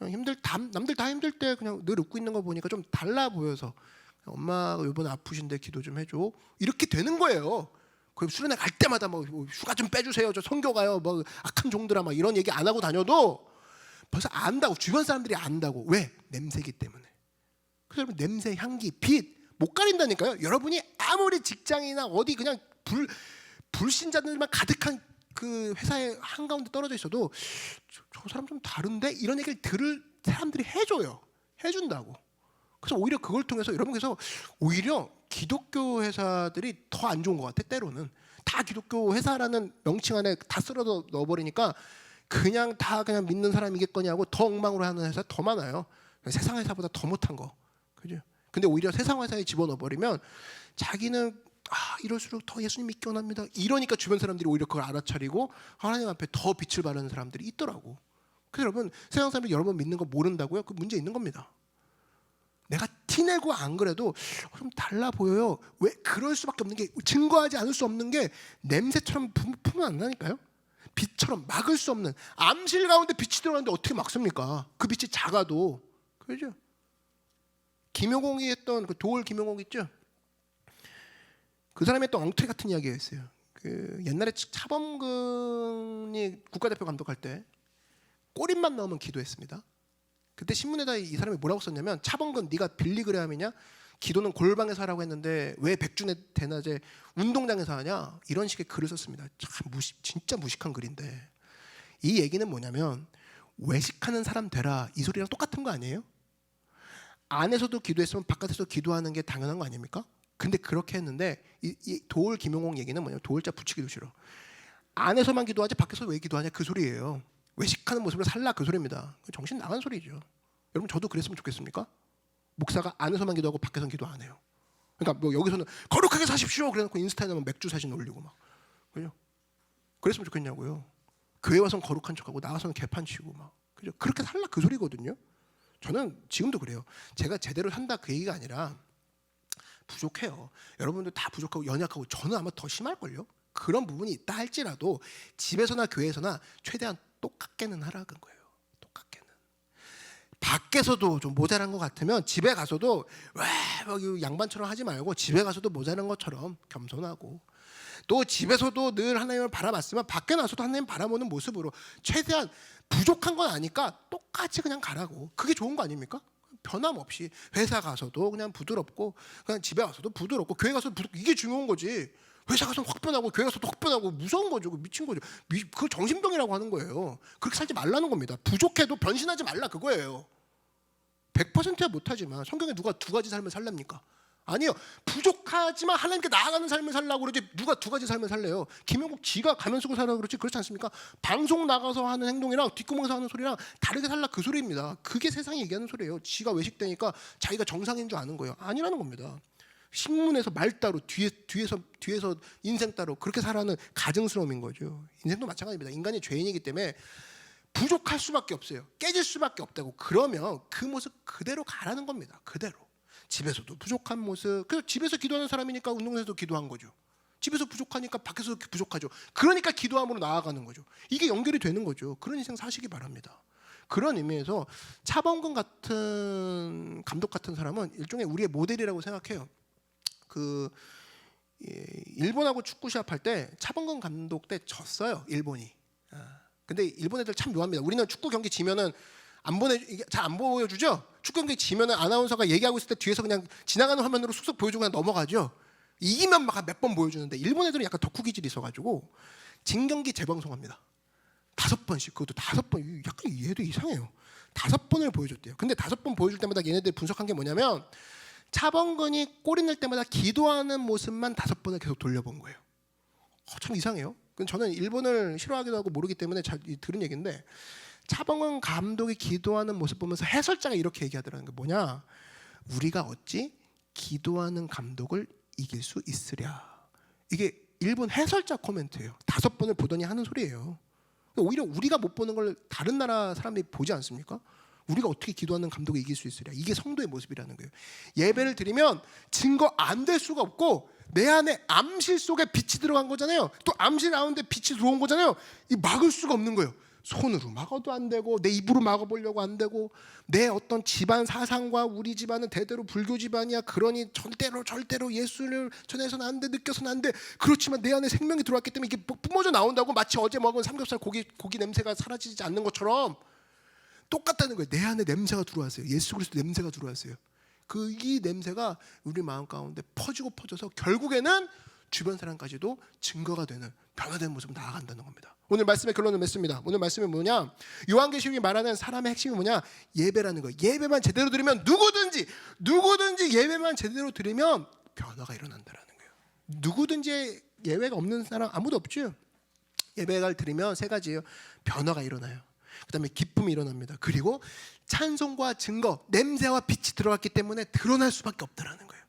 남들 다 힘들 때 그냥 늘 웃고 있는 거 보니까 좀 달라 보여서 엄마가 이번에 아프신데 기도 좀 해줘. 이렇게 되는 거예요. 그 수련회 갈 때마다 뭐 휴가 좀 빼주세요. 저 선교 가요. 뭐 악한 종들아 막 이런 얘기 안 하고 다녀도 벌써 안다고, 주변 사람들이 안다고. 왜? 냄새기 때문에. 그래서 여러분, 냄새, 향기, 빛 못 가린다니까요. 여러분이 아무리 직장이나 어디 그냥 불신자들만 가득한 그 회사의 한가운데 떨어져 있어도 저 사람 좀 다른데? 이런 얘기를 들을 사람들이 해준다고. 그래서 오히려 그걸 통해서 여러분께서 오히려 기독교 회사들이 더 안 좋은 것 같아. 때로는 다 기독교 회사라는 명칭 안에 다 쓸어 넣어버리니까 그냥 믿는 사람이겠거니 하고 더 엉망으로 하는 회사 더 많아요. 세상 회사보다 더 못한 거. 그죠? 근데 오히려 세상 회사에 집어넣어버리면 자기는 이럴수록 더 예수님 믿기 원합니다. 이러니까 주변 사람들이 오히려 그걸 알아차리고 하나님 앞에 더 빛을 발하는 사람들이 있더라고. 그래서 여러분, 세상 사람들이 여러분 믿는 거 모른다고요? 그 문제 있는 겁니다. 내가 티내고 안 그래도 좀 달라 보여요. 왜? 그럴 수밖에 없는 게, 증거하지 않을 수 없는 게 냄새처럼 품면 안 나니까요. 빛처럼 막을 수 없는, 암실 가운데 빛이 들어가는데 어떻게 막습니까? 그 빛이 작아도. 그죠? 김용공이 했던 그 도올 김용공 있죠? 그 사람이 했던 엉터리 같은 이야기가 있어요. 그 옛날에 차범근이 국가대표 감독할 때 골인만 넣으면 기도했습니다. 그때 신문에다 이 사람이 뭐라고 썼냐면, 차범근 네가 빌리그레함이냐? 기도는 골방에서 하라고 했는데 왜 백준의 대낮에 운동장에서 하냐? 이런 식의 글을 썼습니다. 참 진짜 무식한 글인데, 이 얘기는 뭐냐면 외식하는 사람 되라, 이 소리랑 똑같은 거 아니에요? 안에서도 기도했으면 바깥에서 기도하는 게 당연한 거 아닙니까? 근데 그렇게 했는데 이 도올 김용공 얘기는 뭐냐면, 도올자 붙이기도 싫어. 안에서만 기도하지 밖에서 왜 기도하냐, 그 소리예요. 외식하는 모습을 살라, 그 소리입니다. 정신 나간 소리죠. 여러분, 저도 그랬으면 좋겠습니까? 목사가 안에서만 기도하고 밖에서는 기도 안 해요. 그러니까 뭐 여기서는 거룩하게 사십시오 그래놓고 인스타에 나면 맥주 사진 올리고 막, 그죠? 그랬으면 좋겠냐고요. 교회 와서는 거룩한 척하고 나와서는 개판 치고 막, 그죠? 그렇게 살라, 그 소리거든요. 저는 지금도 그래요. 제가 제대로 산다 그 얘기가 아니라 부족해요. 여러분들 다 부족하고 연약하고 저는 아마 더 심할걸요. 그런 부분이 있다 할지라도 집에서나 교회에서나 최대한 똑같게는 하라는 거예요. 똑같게는. 밖에서도 좀 모자란 것 같으면 집에 가서도 왜 양반처럼 하지 말고 집에 가서도 모자란 것처럼 겸손하고, 또 집에서도 늘 하나님을 바라봤으면 밖에 나서도 하나님 바라보는 모습으로 최대한, 부족한 건 아니까 똑같이 그냥 가라고. 그게 좋은 거 아닙니까? 변함없이 회사 가서도 그냥 부드럽고, 그냥 집에 와서도 부드럽고, 교회 가서도 부드럽고, 이게 중요한 거지. 회사 가서는 확 변하고 교회 가서도 확 변하고 무서운 거죠. 미친 거죠. 그걸 정신병이라고 하는 거예요. 그렇게 살지 말라는 겁니다. 부족해도 변신하지 말라, 그거예요. 100%야 못하지만 성경에 누가 두 가지 삶을 살랍니까? 아니요. 부족하지만 하나님께 나아가는 삶을 살려고 그러지 누가 두 가지 삶을 살래요. 김영국 지가 가면 쓰고 살라고 그렇지 그렇지 않습니까? 방송 나가서 하는 행동이랑 뒷구멍에서 하는 소리랑 다르게 살라 그 소리입니다. 그게 세상이 얘기하는 소리예요. 지가 외식되니까 자기가 정상인 줄 아는 거예요. 아니라는 겁니다. 신문에서 말 따로 뒤에서 인생 따로 그렇게 살아는 가증스러움인 거죠. 인생도 마찬가지입니다. 인간이 죄인이기 때문에 부족할 수밖에 없어요. 깨질 수밖에 없다고. 그러면 그 모습 그대로 가라는 겁니다. 그대로. 집에서도 부족한 모습. 그래서 집에서 기도하는 사람이니까 운동에서도 기도한 거죠. 집에서 부족하니까 밖에서도 부족하죠. 그러니까 기도함으로 나아가는 거죠. 이게 연결이 되는 거죠. 그런 인생 사시기 바랍니다. 그런 의미에서 차범근 같은 감독 같은 사람은 일종의 우리의 모델이라고 생각해요. 일본하고 축구 시합할 때 차범근 감독 때 졌어요. 일본이. 근데 일본 애들 참 묘합니다. 우리는 축구 경기 지면은 잘 안 보여주죠. 축구 경기 지면은 아나운서가 얘기하고 있을 때 뒤에서 그냥 지나가는 화면으로 쑥쑥 보여주고 그냥 넘어가죠. 이기면 막 몇 번 보여주는데 일본 애들은 약간 덕후 기질이 있어가지고 진 경기 재방송합니다. 5번씩. 그것도 5번. 약간 얘도 이상해요. 5번을 보여줬대요. 근데 5번 보여줄 때마다 얘네들이 분석한 게 뭐냐면 차범근이 골이 날 때마다 기도하는 모습만 5번을 계속 돌려본 거예요. 참 이상해요. 저는 일본을 싫어하기도 하고 모르기 때문에 잘 들은 얘기인데 차범근 감독이 기도하는 모습 보면서 해설자가 이렇게 얘기하더라는 게 뭐냐, 우리가 어찌 기도하는 감독을 이길 수 있으랴. 이게 일본 해설자 코멘트예요. 5번을 보더니 하는 소리예요. 오히려 우리가 못 보는 걸 다른 나라 사람이 보지 않습니까? 우리가 어떻게 기도하는 감독을 이길 수 있으랴. 이게 성도의 모습이라는 거예요. 예배를 드리면 증거 안 될 수가 없고 내 안에 암실 속에 빛이 들어간 거잖아요. 또 암실 가운데 빛이 들어온 거잖아요. 이 막을 수가 없는 거예요. 손으로 막아도 안 되고 내 입으로 막아보려고 안 되고 내 어떤 집안 사상과 우리 집안은 대대로 불교 집안이야. 그러니 절대로 예수를 전해서는 안 돼, 느껴서는 안 돼. 그렇지만 내 안에 생명이 들어왔기 때문에 이게 뿜어져 나온다고 마치 어제 먹은 삼겹살 고기 냄새가 사라지지 않는 것처럼 똑같다는 거예요. 내 안에 냄새가 들어왔어요. 예수 그리스도 냄새가 들어왔어요. 이 냄새가 우리 마음 가운데 퍼져서 결국에는 주변 사람까지도 증거가 되는 변화된 모습으로 나아간다는 겁니다. 오늘 말씀의 결론을 맺습니다. 오늘 말씀이 뭐냐? 요한계시록이 말하는 사람의 핵심이 뭐냐? 예배라는 거예요. 예배만 제대로 드리면 누구든지 예배만 제대로 드리면 변화가 일어난다는 거예요. 누구든지 예배가 없는 사람 아무도 없죠. 예배를 드리면 3가지예요. 변화가 일어나요. 그 다음에 기쁨이 일어납니다. 그리고 찬송과 증거, 냄새와 빛이 들어갔기 때문에 드러날 수밖에 없다는 거예요.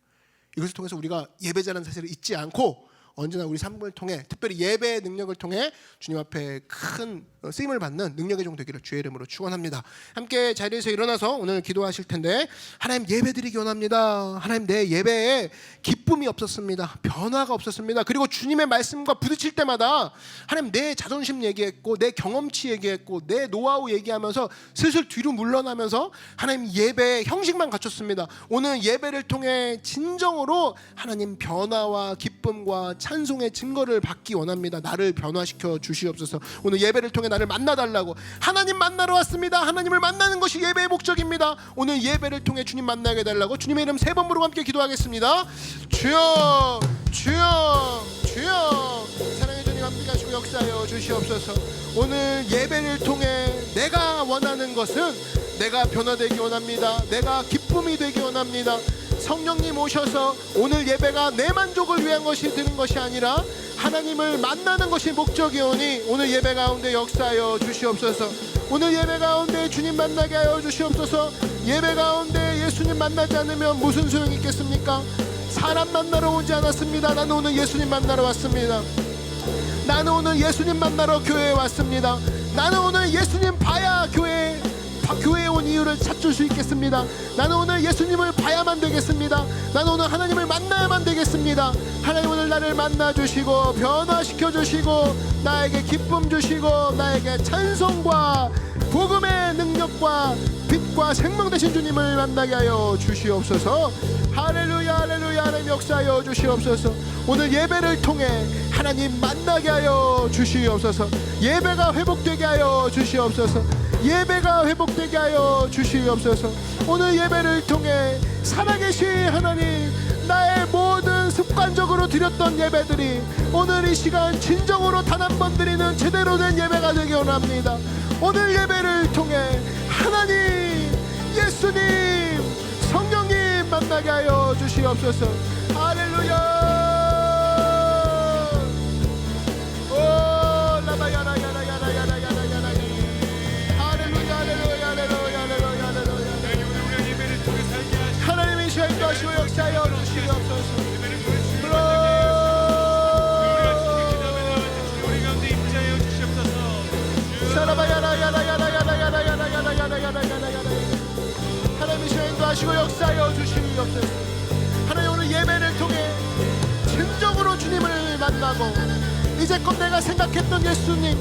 이것을 통해서 우리가 예배자라는 사실을 잊지 않고 언제나 우리 삶을 통해 특별히 예배의 능력을 통해 주님 앞에 큰 쓰임을 받는 능력의 종 되기를 주의 이름으로 축원합니다. 함께 자리에서 일어나서 오늘 기도하실 텐데, 하나님 예배드리기 원합니다. 하나님 내 예배에 기쁨이 없었습니다. 변화가 없었습니다. 그리고 주님의 말씀과 부딪힐 때마다 하나님 내 자존심 얘기했고 내 경험치 얘기했고 내 노하우 얘기하면서 슬슬 뒤로 물러나면서 하나님 예배의 형식만 갖췄습니다. 오늘 예배를 통해 진정으로 하나님 변화와 기쁨과 찬송의 증거를 받기 원합니다. 나를 변화시켜 주시옵소서. 오늘 예배를 통해 나를 만나달라고, 하나님 만나러 왔습니다. 하나님을 만나는 것이 예배의 목적입니다. 오늘 예배를 통해 주님 만나게 해달라고 주님의 이름 3번 부르고 함께 기도하겠습니다. 주여 주여 주여. 사랑의 주님 함께 하시고 역사하여 주시옵소서. 오늘 예배를 통해 내가 원하는 것은 내가 변화되기 원합니다. 내가 기쁨이 되기 원합니다. 성령님 오셔서 오늘 예배가 내 만족을 위한 것이 되는 것이 아니라 하나님을 만나는 것이 목적이오니 오늘 예배 가운데 역사하여 주시옵소서. 오늘 예배 가운데 주님 만나게 하여 주시옵소서. 예배 가운데 예수님 만나지 않으면 무슨 소용이 있겠습니까? 사람 만나러 오지 않았습니다. 나는 오늘 예수님 만나러 왔습니다. 나는 오늘 예수님 만나러 교회에 왔습니다. 나는 오늘 예수님 봐야 교회에 온 이유를 찾을 수 있겠습니다. 나는 오늘 예수님을 봐야만 되겠습니다. 나는 오늘 하나님을 만나야만 되겠습니다. 하나님 오늘 나를 만나주시고 변화시켜 주시고 나에게 기쁨 주시고 나에게 찬송과 복음의 능력과 빛과 생명 되신 주님을 만나게 하여 주시옵소서. 할렐루야 할렐루야. 하나님 역사하여 주시옵소서. 오늘 예배를 통해 하나님 만나게 하여 주시옵소서. 예배가 회복되게 하여 주시옵소서. 예배가 회복되게 하여 주시옵소서. 오늘 예배를 통해 살아계신 하나님, 나의 모든 습관적으로 드렸던 예배들이 오늘 이 시간 진정으로 단 한 번 드리는 제대로 된 예배가 되기 원합니다. 오늘 예배를 통해 하나님, 예수님, 성령님 만나게 하여 주시옵소서. 할렐루야. 오 라바야라야라야라야라야라야라. 할렐루야 할렐루야 할렐루야 할렐루야. 하나님의 시간도 하시고 역사하여 주시옵소서. 하나님의 시간도 하시고 역사하여 주시옵소서. 하나님 오늘 예배를 통해 진정으로 주님을 만나고 이제껏 내가 생각했던 예수님,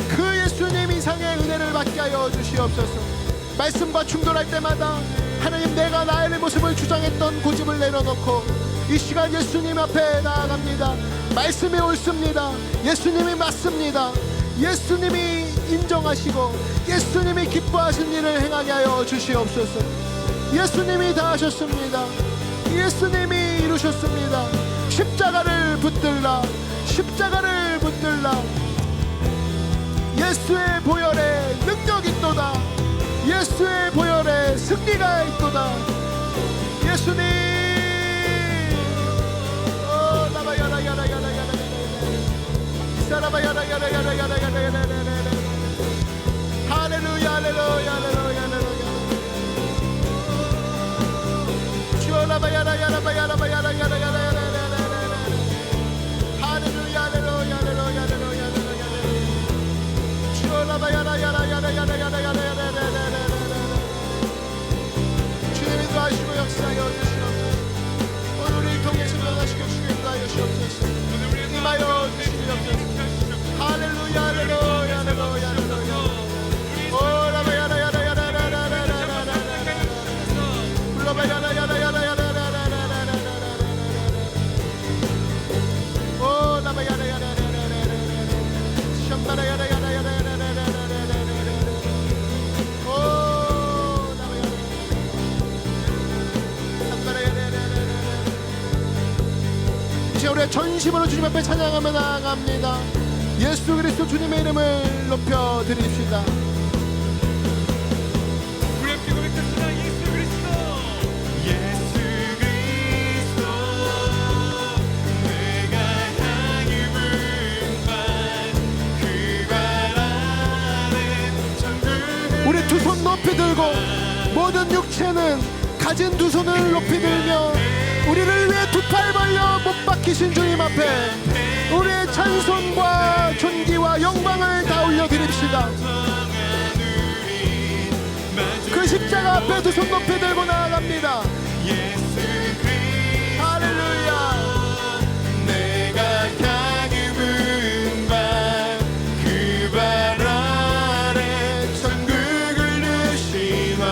그 예수님 이상의 은혜를 받게 하여 주시옵소서. 말씀과 충돌할 때마다 하나님 내가 나의 모습을 주장했던 고집을 내려놓고 이 시간 예수님 앞에 나아갑니다. 말씀이 옳습니다. 예수님이 맞습니다. 예수님이 인정하시고 예수님이 기뻐하신 일을 행하게 하여 주시옵소서. 예수님이 다 하셨습니다. 예수님이 이루셨습니다. 십자가를 붙들라, 십자가를 붙들라. 예수의 보혈에 능력이 있도다. 예수의 보혈에 승리가 있도다. 예수님 할렐루야 할렐루야 할렐루야 할렐루야. 할렐루야 할렐루야 할렐루야. 주님이 도와주시고 역사하여 주시옵소서. 오늘 우리를 통해서 변화시켜 주시고 인도하여 주시옵소서. 임하여 주시옵소서. 할렐루야 할렐루야 할렐루야 할렐루야. 오 라바야라야라야라야라야라야라. 불러바야라야라야라야라야라야라. 오 라바야라야라야라야라야라. 샴바라야라야라야라야라야라. 우리의 전심으로 주님 앞에 찬양하며 나아갑니다. 예수 그리스도 주님의 이름을 높여 드립시다. 우리 함께 고백합시다. 예수 그리스도, 예수 그리스도, 내가 향해 문반 그 발 아래 천국. 우리 두 손 높이 들고 모든 육체는 가진 두 손을 높이 들며 우리를 위해 두 팔 벌려 못 박히신 주님 앞에 우리의 찬송과 존귀와 영광을 다 올려드립시다. 그 십자가 앞에 두 손 높이 들고 나아갑니다. 할렐루야. 내가 향해 문반 그 발 아래 천국을 누시마.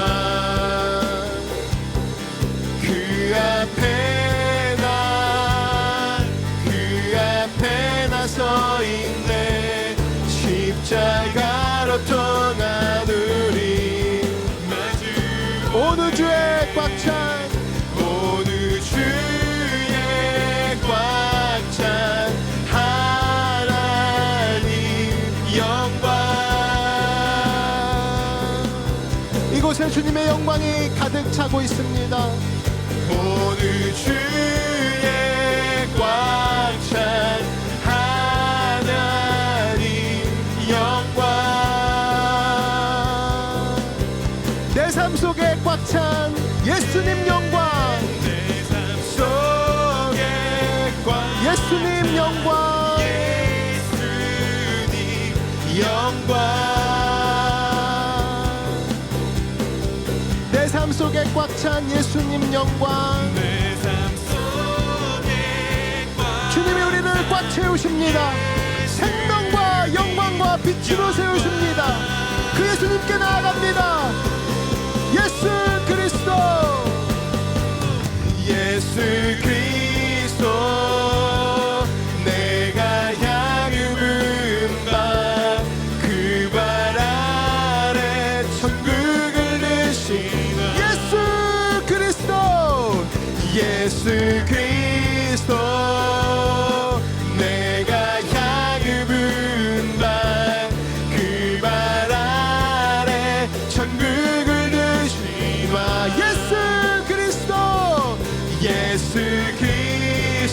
그 앞에 서 있네. 십자가로 통하누리. 어느 주에 꽉찬 어느 주에 꽉찬 하나님 영광. 이곳에 주님의 영광이 가득 차고 있습니다. 어느 주에 꽉찬 삶 속에 꽉 찬 예수님 영광. 내 삶 속에 꽉 예수님 영광. 예수님 영광. 내 삶 속에 꽉 찬 예수님 영광. 내 삶 속에 꽉 주님이 우리를 꽉 채우십니다. 생명과 영광과 빛으로 세우십니다. 그 예수님께 나아갑니다. 예수 그리스도, 예수 그리스도, 내가 향해 문반 그 발 아래 천국을 누시나. 예수 그리스도, 예수 그리스도, 내가 향해 문반 그 발 아래 천국을 예수 그리스도,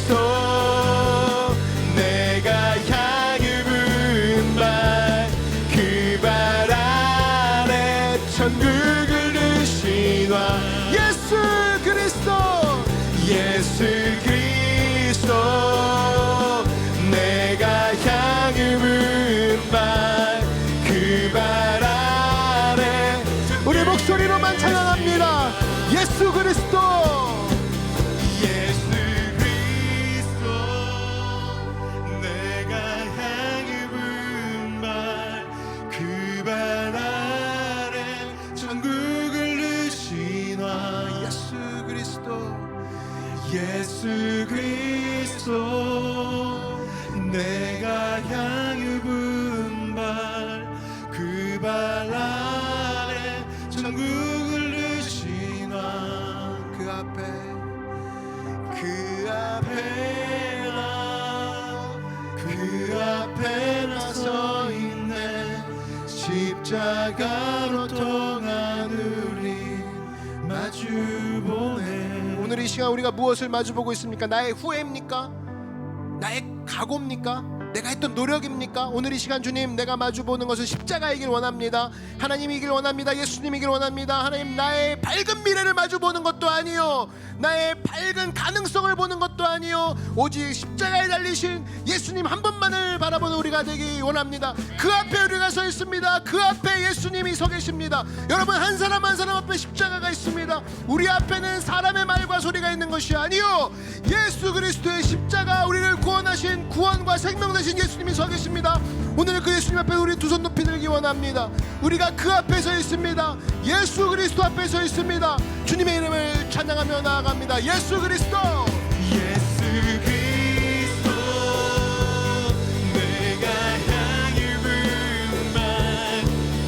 그리스도 내가 향유 분발 그 발 아래 천국을 누시나 예수 그리스도 예수 그리스도 내가 향유 분발 그 발 아래 우리 목소리로만 찬양합니다. 예수 그리스도 예수 그리스도 내가 향유 분발 그 발 아래 천국을 누시나 예수 그리스도 예수 그리스도 내가 향유 분발 그 발 아래 천국을 누시나 그 앞에 그 앞에 나 서 있네 십자가로 통한 우리 마주보네 오늘 이 시간 우리가 무엇을 마주보고 있습니까? 나의 후회입니까? 나의 각오입니까? 내가 했던 노력입니까? 오늘 이 시간 주님 내가 마주보는 것은 십자가이길 원합니다. 하나님이길 원합니다. 예수님이길 원합니다. 하나님 나의 밝은 미래를 마주보는 것도 아니요 나의 밝은 가능성을 보는 것도 아니요 오직 십자가에 달리신 예수님 한 분만을 바라보는 우리가 되기 원합니다. 그 앞에 우리가 서 있습니다. 그 앞에 예수님이 서 계십니다. 여러분 한 사람 한 사람 앞에 십자가가 있습니다. 우리 앞에는 사람의 말과 소리가 있는 것이 아니요 예수 그리스도의 십자가 우리를 구원하신 구원과 생명 되신 예수님이 서 계십니다. 오늘 그 예수님 앞에 우리 두 손 높이 들기 원합니다. 우리가 그 앞에 서 있습니다. 예수 그리스도 앞에 서 있습니다. 주님의 이름을 찬양하며 나아갑니다. 예수 그리스도 예수 그리스도 내가 향유 분발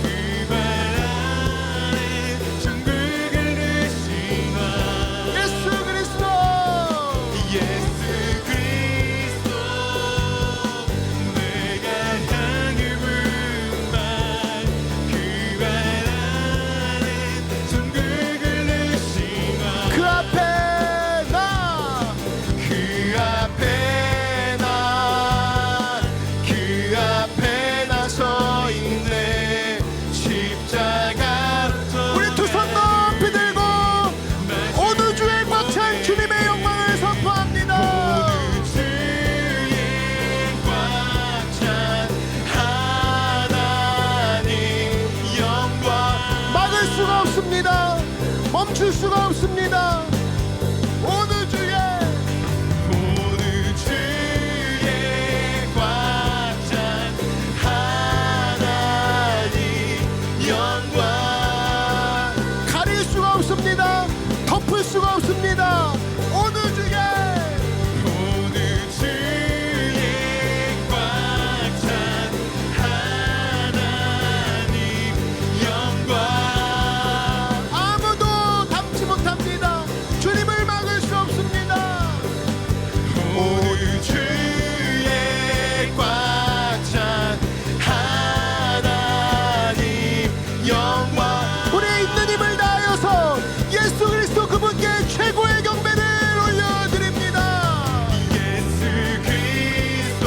그 발 아래 천국을 누시나 예수 그리스도 예수 그리스도 내가 향유 분발 그 발 아래 천국을 누시나 그 앞에 그 앞에 나 서 있네 십자가로 우리 두 손 높이 들고 어느 주에 꽉 찬 주님의 영광을 선포합니다. 모든 주의 꽉 찬 하나님 영광 막을 수가 없습니다. 멈출 수가 없습니다. 어느 주에 모든 주의 꽉 찬 하나님 영광 가릴 수가 없습니다. 덮을 수가 없습니다. 어느 주에 모든 주의 꽉 찬 하나님 영광 아무도 담지 못합니다. 주님을 막을 수 없습니다. 모든 주의 꽉 찬 하나님 영광 우리 있는 힘을 다하여서 예수 그리스도 그분께 최고의 경배를 올려드립니다. 예수 그리스도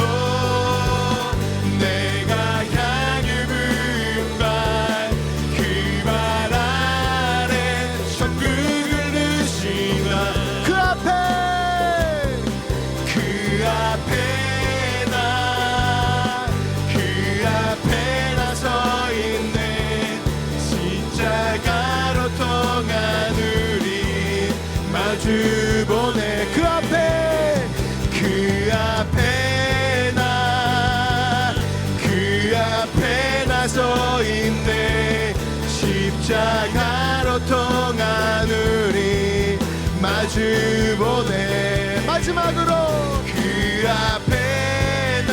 내가 향유 분발 그 발 아래 천국을 누시나 그 앞에 나 서 있네 십자가로 통한 우리 마주보네 그 앞에 나 서 있네 십자가로 통한 우리 마주보네 마지막으로 그 앞에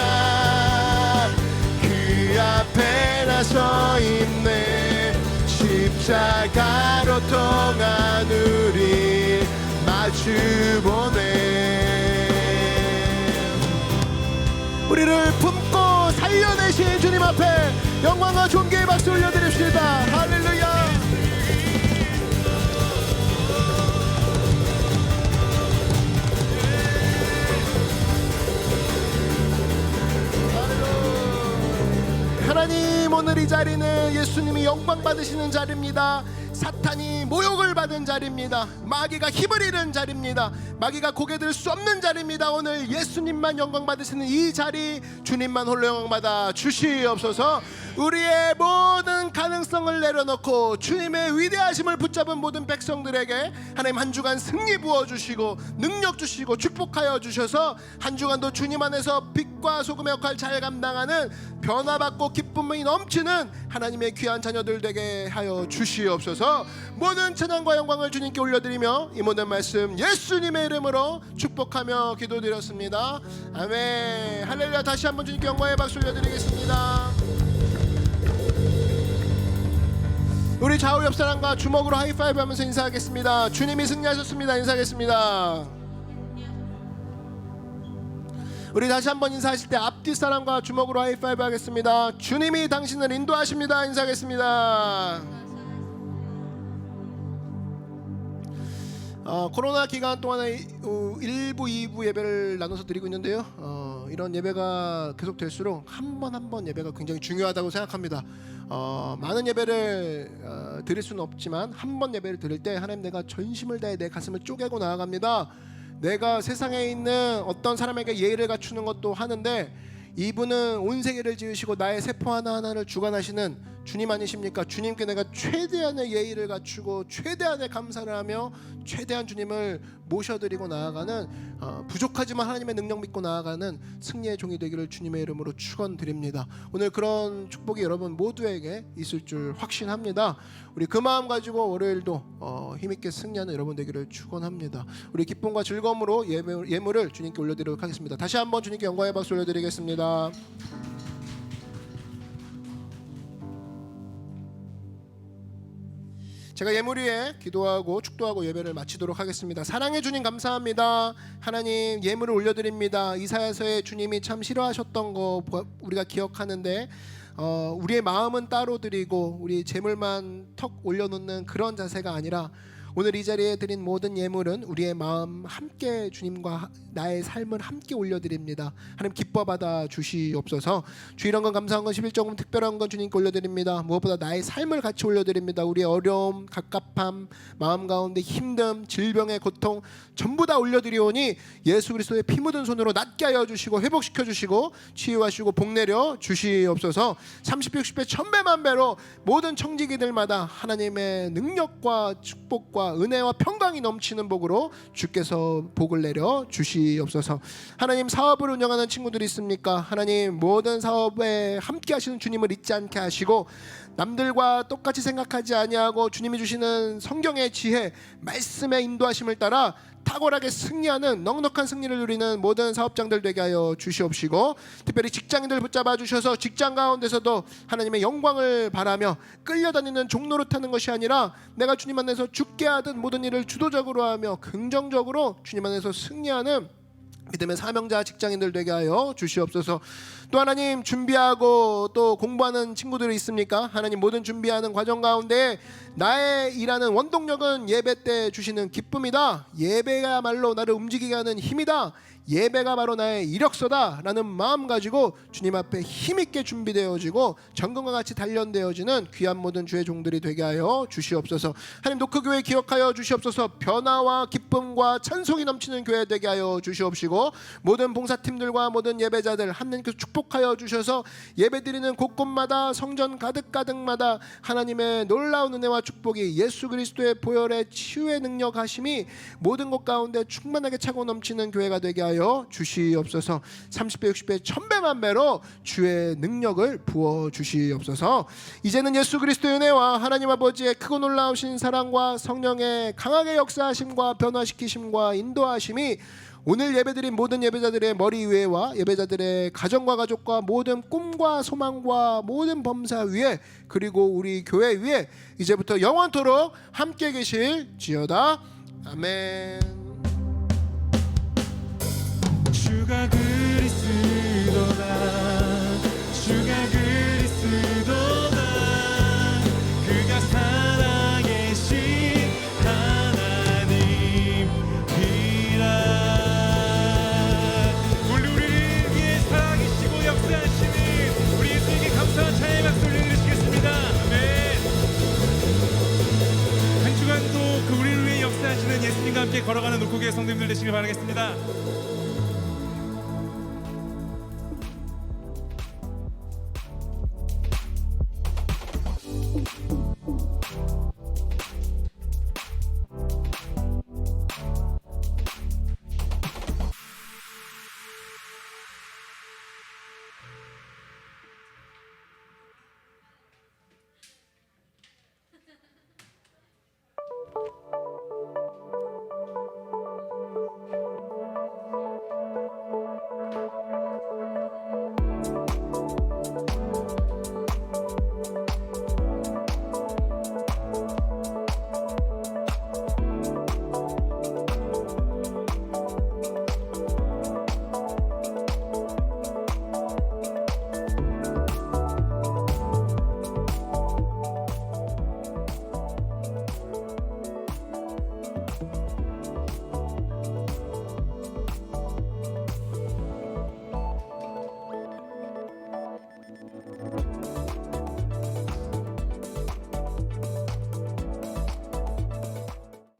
나 서 있네 십자가로 통한 우리 마주보네 우리를 품고 살려내신 주님 앞에 영광과 존귀의 박수 올려드립시다. 할렐루야. 주님, 오늘 이 자리는 예수님이 영광 받으시는 자리입니다. 사탄이 모욕을 받은 자리입니다. 마귀가 힘을 잃은 자리입니다. 마귀가 고개 들 수 없는 자리입니다. 오늘 예수님만 영광 받으시는 이 자리, 주님만 홀로 영광 받아 주시옵소서. 우리의 모든 가능성을 내려놓고 주님의 위대하심을 붙잡은 모든 백성들에게 하나님 한 주간 승리 부어주시고 능력 주시고 축복하여 주셔서 한 주간도 주님 안에서 빛과 소금의 역할 잘 감당하는 변화받고 기쁨이 넘치는 하나님의 귀한 자녀들 되게 하여 주시옵소서. 모든 찬양과 영광을 주님께 올려드리며 이 모든 말씀 예수님의 이름으로 축복하며 기도드렸습니다. 아멘. 할렐루야. 다시 한번 주님께 영광의 박수 올려드리겠습니다. 우리 좌우 옆 사람과 주먹으로 하이파이브 하면서 인사하겠습니다. 주님이 승리하셨습니다. 인사하겠습니다. 우리 다시 한번 인사하실 때 앞뒤 사람과 주먹으로 하이파이브 하겠습니다. 주님이 당신을 인도하십니다. 인사하겠습니다. 코로나 기간 동안에 1부, 2부 예배를 나눠서 드리고 있는데요. 이런 예배가 계속 될수록 한 번 한 번 예배가 굉장히 중요하다고 생각합니다. 많은 예배를 드릴 수는 없지만 한 번 예배를 드릴 때 하나님, 내가 전심을 다해 내 가슴을 쪼개고 나아갑니다. 내가 세상에 있는 어떤 사람에게 예의를 갖추는 것도 하는데 이분은 온 세계를 지으시고 나의 세포 하나하나를 주관하시는 주님 아니십니까? 주님께 내가 최대한의 예의를 갖추고 최대한의 감사를 하며 최대한 주님을 모셔드리고 나아가는 부족하지만 하나님의 능력 믿고 나아가는 승리의 종이 되기를 주님의 이름으로 축원드립니다. 오늘 그런 축복이 여러분 모두에게 있을 줄 확신합니다. 우리 그 마음 가지고 월요일도 힘있게 승리하는 여러분 되기를 축원합니다. 우리 기쁨과 즐거움으로 예물을 주님께 올려드리도록 하겠습니다. 다시 한번 주님께 영광의 박수 올려드리겠습니다. 제가 예물 위에 기도하고 축도하고 예배를 마치도록 하겠습니다. 사랑해 주님 감사합니다. 하나님, 예물을 올려드립니다. 이사야서에 주님이 참 싫어하셨던 거 우리가 기억하는데 우리의 마음은 따로 드리고 우리 재물만 턱 올려놓는 그런 자세가 아니라 오늘 이 자리에 드린 모든 예물은 우리의 마음 함께 주님과 나의 삶을 함께 올려드립니다. 하나님 기뻐 받아 주시옵소서. 주일한 건 감사한 건 11조금 특별한 건 주님께 올려드립니다. 무엇보다 나의 삶을 같이 올려드립니다. 우리의 어려움, 갑갑함, 마음 가운데 힘듦, 질병의 고통 전부 다 올려드리오니 예수 그리스도의 피 묻은 손으로 낫게 하여 주시고 회복시켜 주시고 치유하시고 복내려 주시옵소서. 30배, 60배, 1000배만 배로 모든 청지기들마다 하나님의 능력과 축복과 은혜와 평강이 넘치는 복으로 주께서 복을 내려 주시옵소서. 하나님, 사업을 운영하는 친구들이 있습니까? 하나님, 모든 사업에 함께 하시는 주님을 잊지 않게 하시고 남들과 똑같이 생각하지 아니하고 주님이 주시는 성경의 지혜, 말씀의 인도하심을 따라 탁월하게 승리하는 넉넉한 승리를 누리는 모든 사업장들 되게 하여 주시옵시고 특별히 직장인들 붙잡아 주셔서 직장 가운데서도 하나님의 영광을 바라며 끌려다니는 종로를 타는 것이 아니라 내가 주님 안에서 죽게 하든 모든 일을 주도적으로 하며 긍정적으로 주님 안에서 승리하는 믿음의 사명자 직장인들 되게 하여 주시옵소서. 또 하나님, 준비하고 또 공부하는 친구들이 있습니까? 하나님, 모든 준비하는 과정 가운데 나의 일하는 원동력은 예배 때 주시는 기쁨이다. 예배야말로 나를 움직이게 하는 힘이다. 예배가 바로 나의 이력서다 라는 마음 가지고 주님 앞에 힘있게 준비되어지고 정금과 같이 단련되어지는 귀한 모든 주의 종들이 되게 하여 주시옵소서. 하나님, 노크교회 기억하여 주시옵소서. 변화와 기쁨과 찬송이 넘치는 교회 되게 하여 주시옵시고 모든 봉사팀들과 모든 예배자들 하나님께서 축복하여 주셔서 예배드리는 곳곳마다 성전 가득가득마다 하나님의 놀라운 은혜와 축복이 예수 그리스도의 보혈의 치유의 능력 하심이 모든 곳 가운데 충만하게 차고 넘치는 교회가 되게 하여 주시옵소서. 30배, 60배, 1000배만 배로 주의 능력을 부어 주시옵소서. 이제는 예수 그리스도의 은혜와 하나님 아버지의 크고 놀라우신 사랑과 성령의 강하게 역사하심과 변화시키심과 인도하심이 오늘 예배드린 모든 예배자들의 머리 위에와 예배자들의 가정과 가족과 모든 꿈과 소망과 모든 범사 위에 그리고 우리 교회 위에 이제부터 영원토록 함께 계실지어다. 아멘. 주가 그리스도다, 주가 그리스도다. 그가 살아계신 하나님이라. 우리를 위해 살아계시고 역사하시는 우리 예수님께 감사와 찬양의 박수 올리는 되시길 바라겠습니다.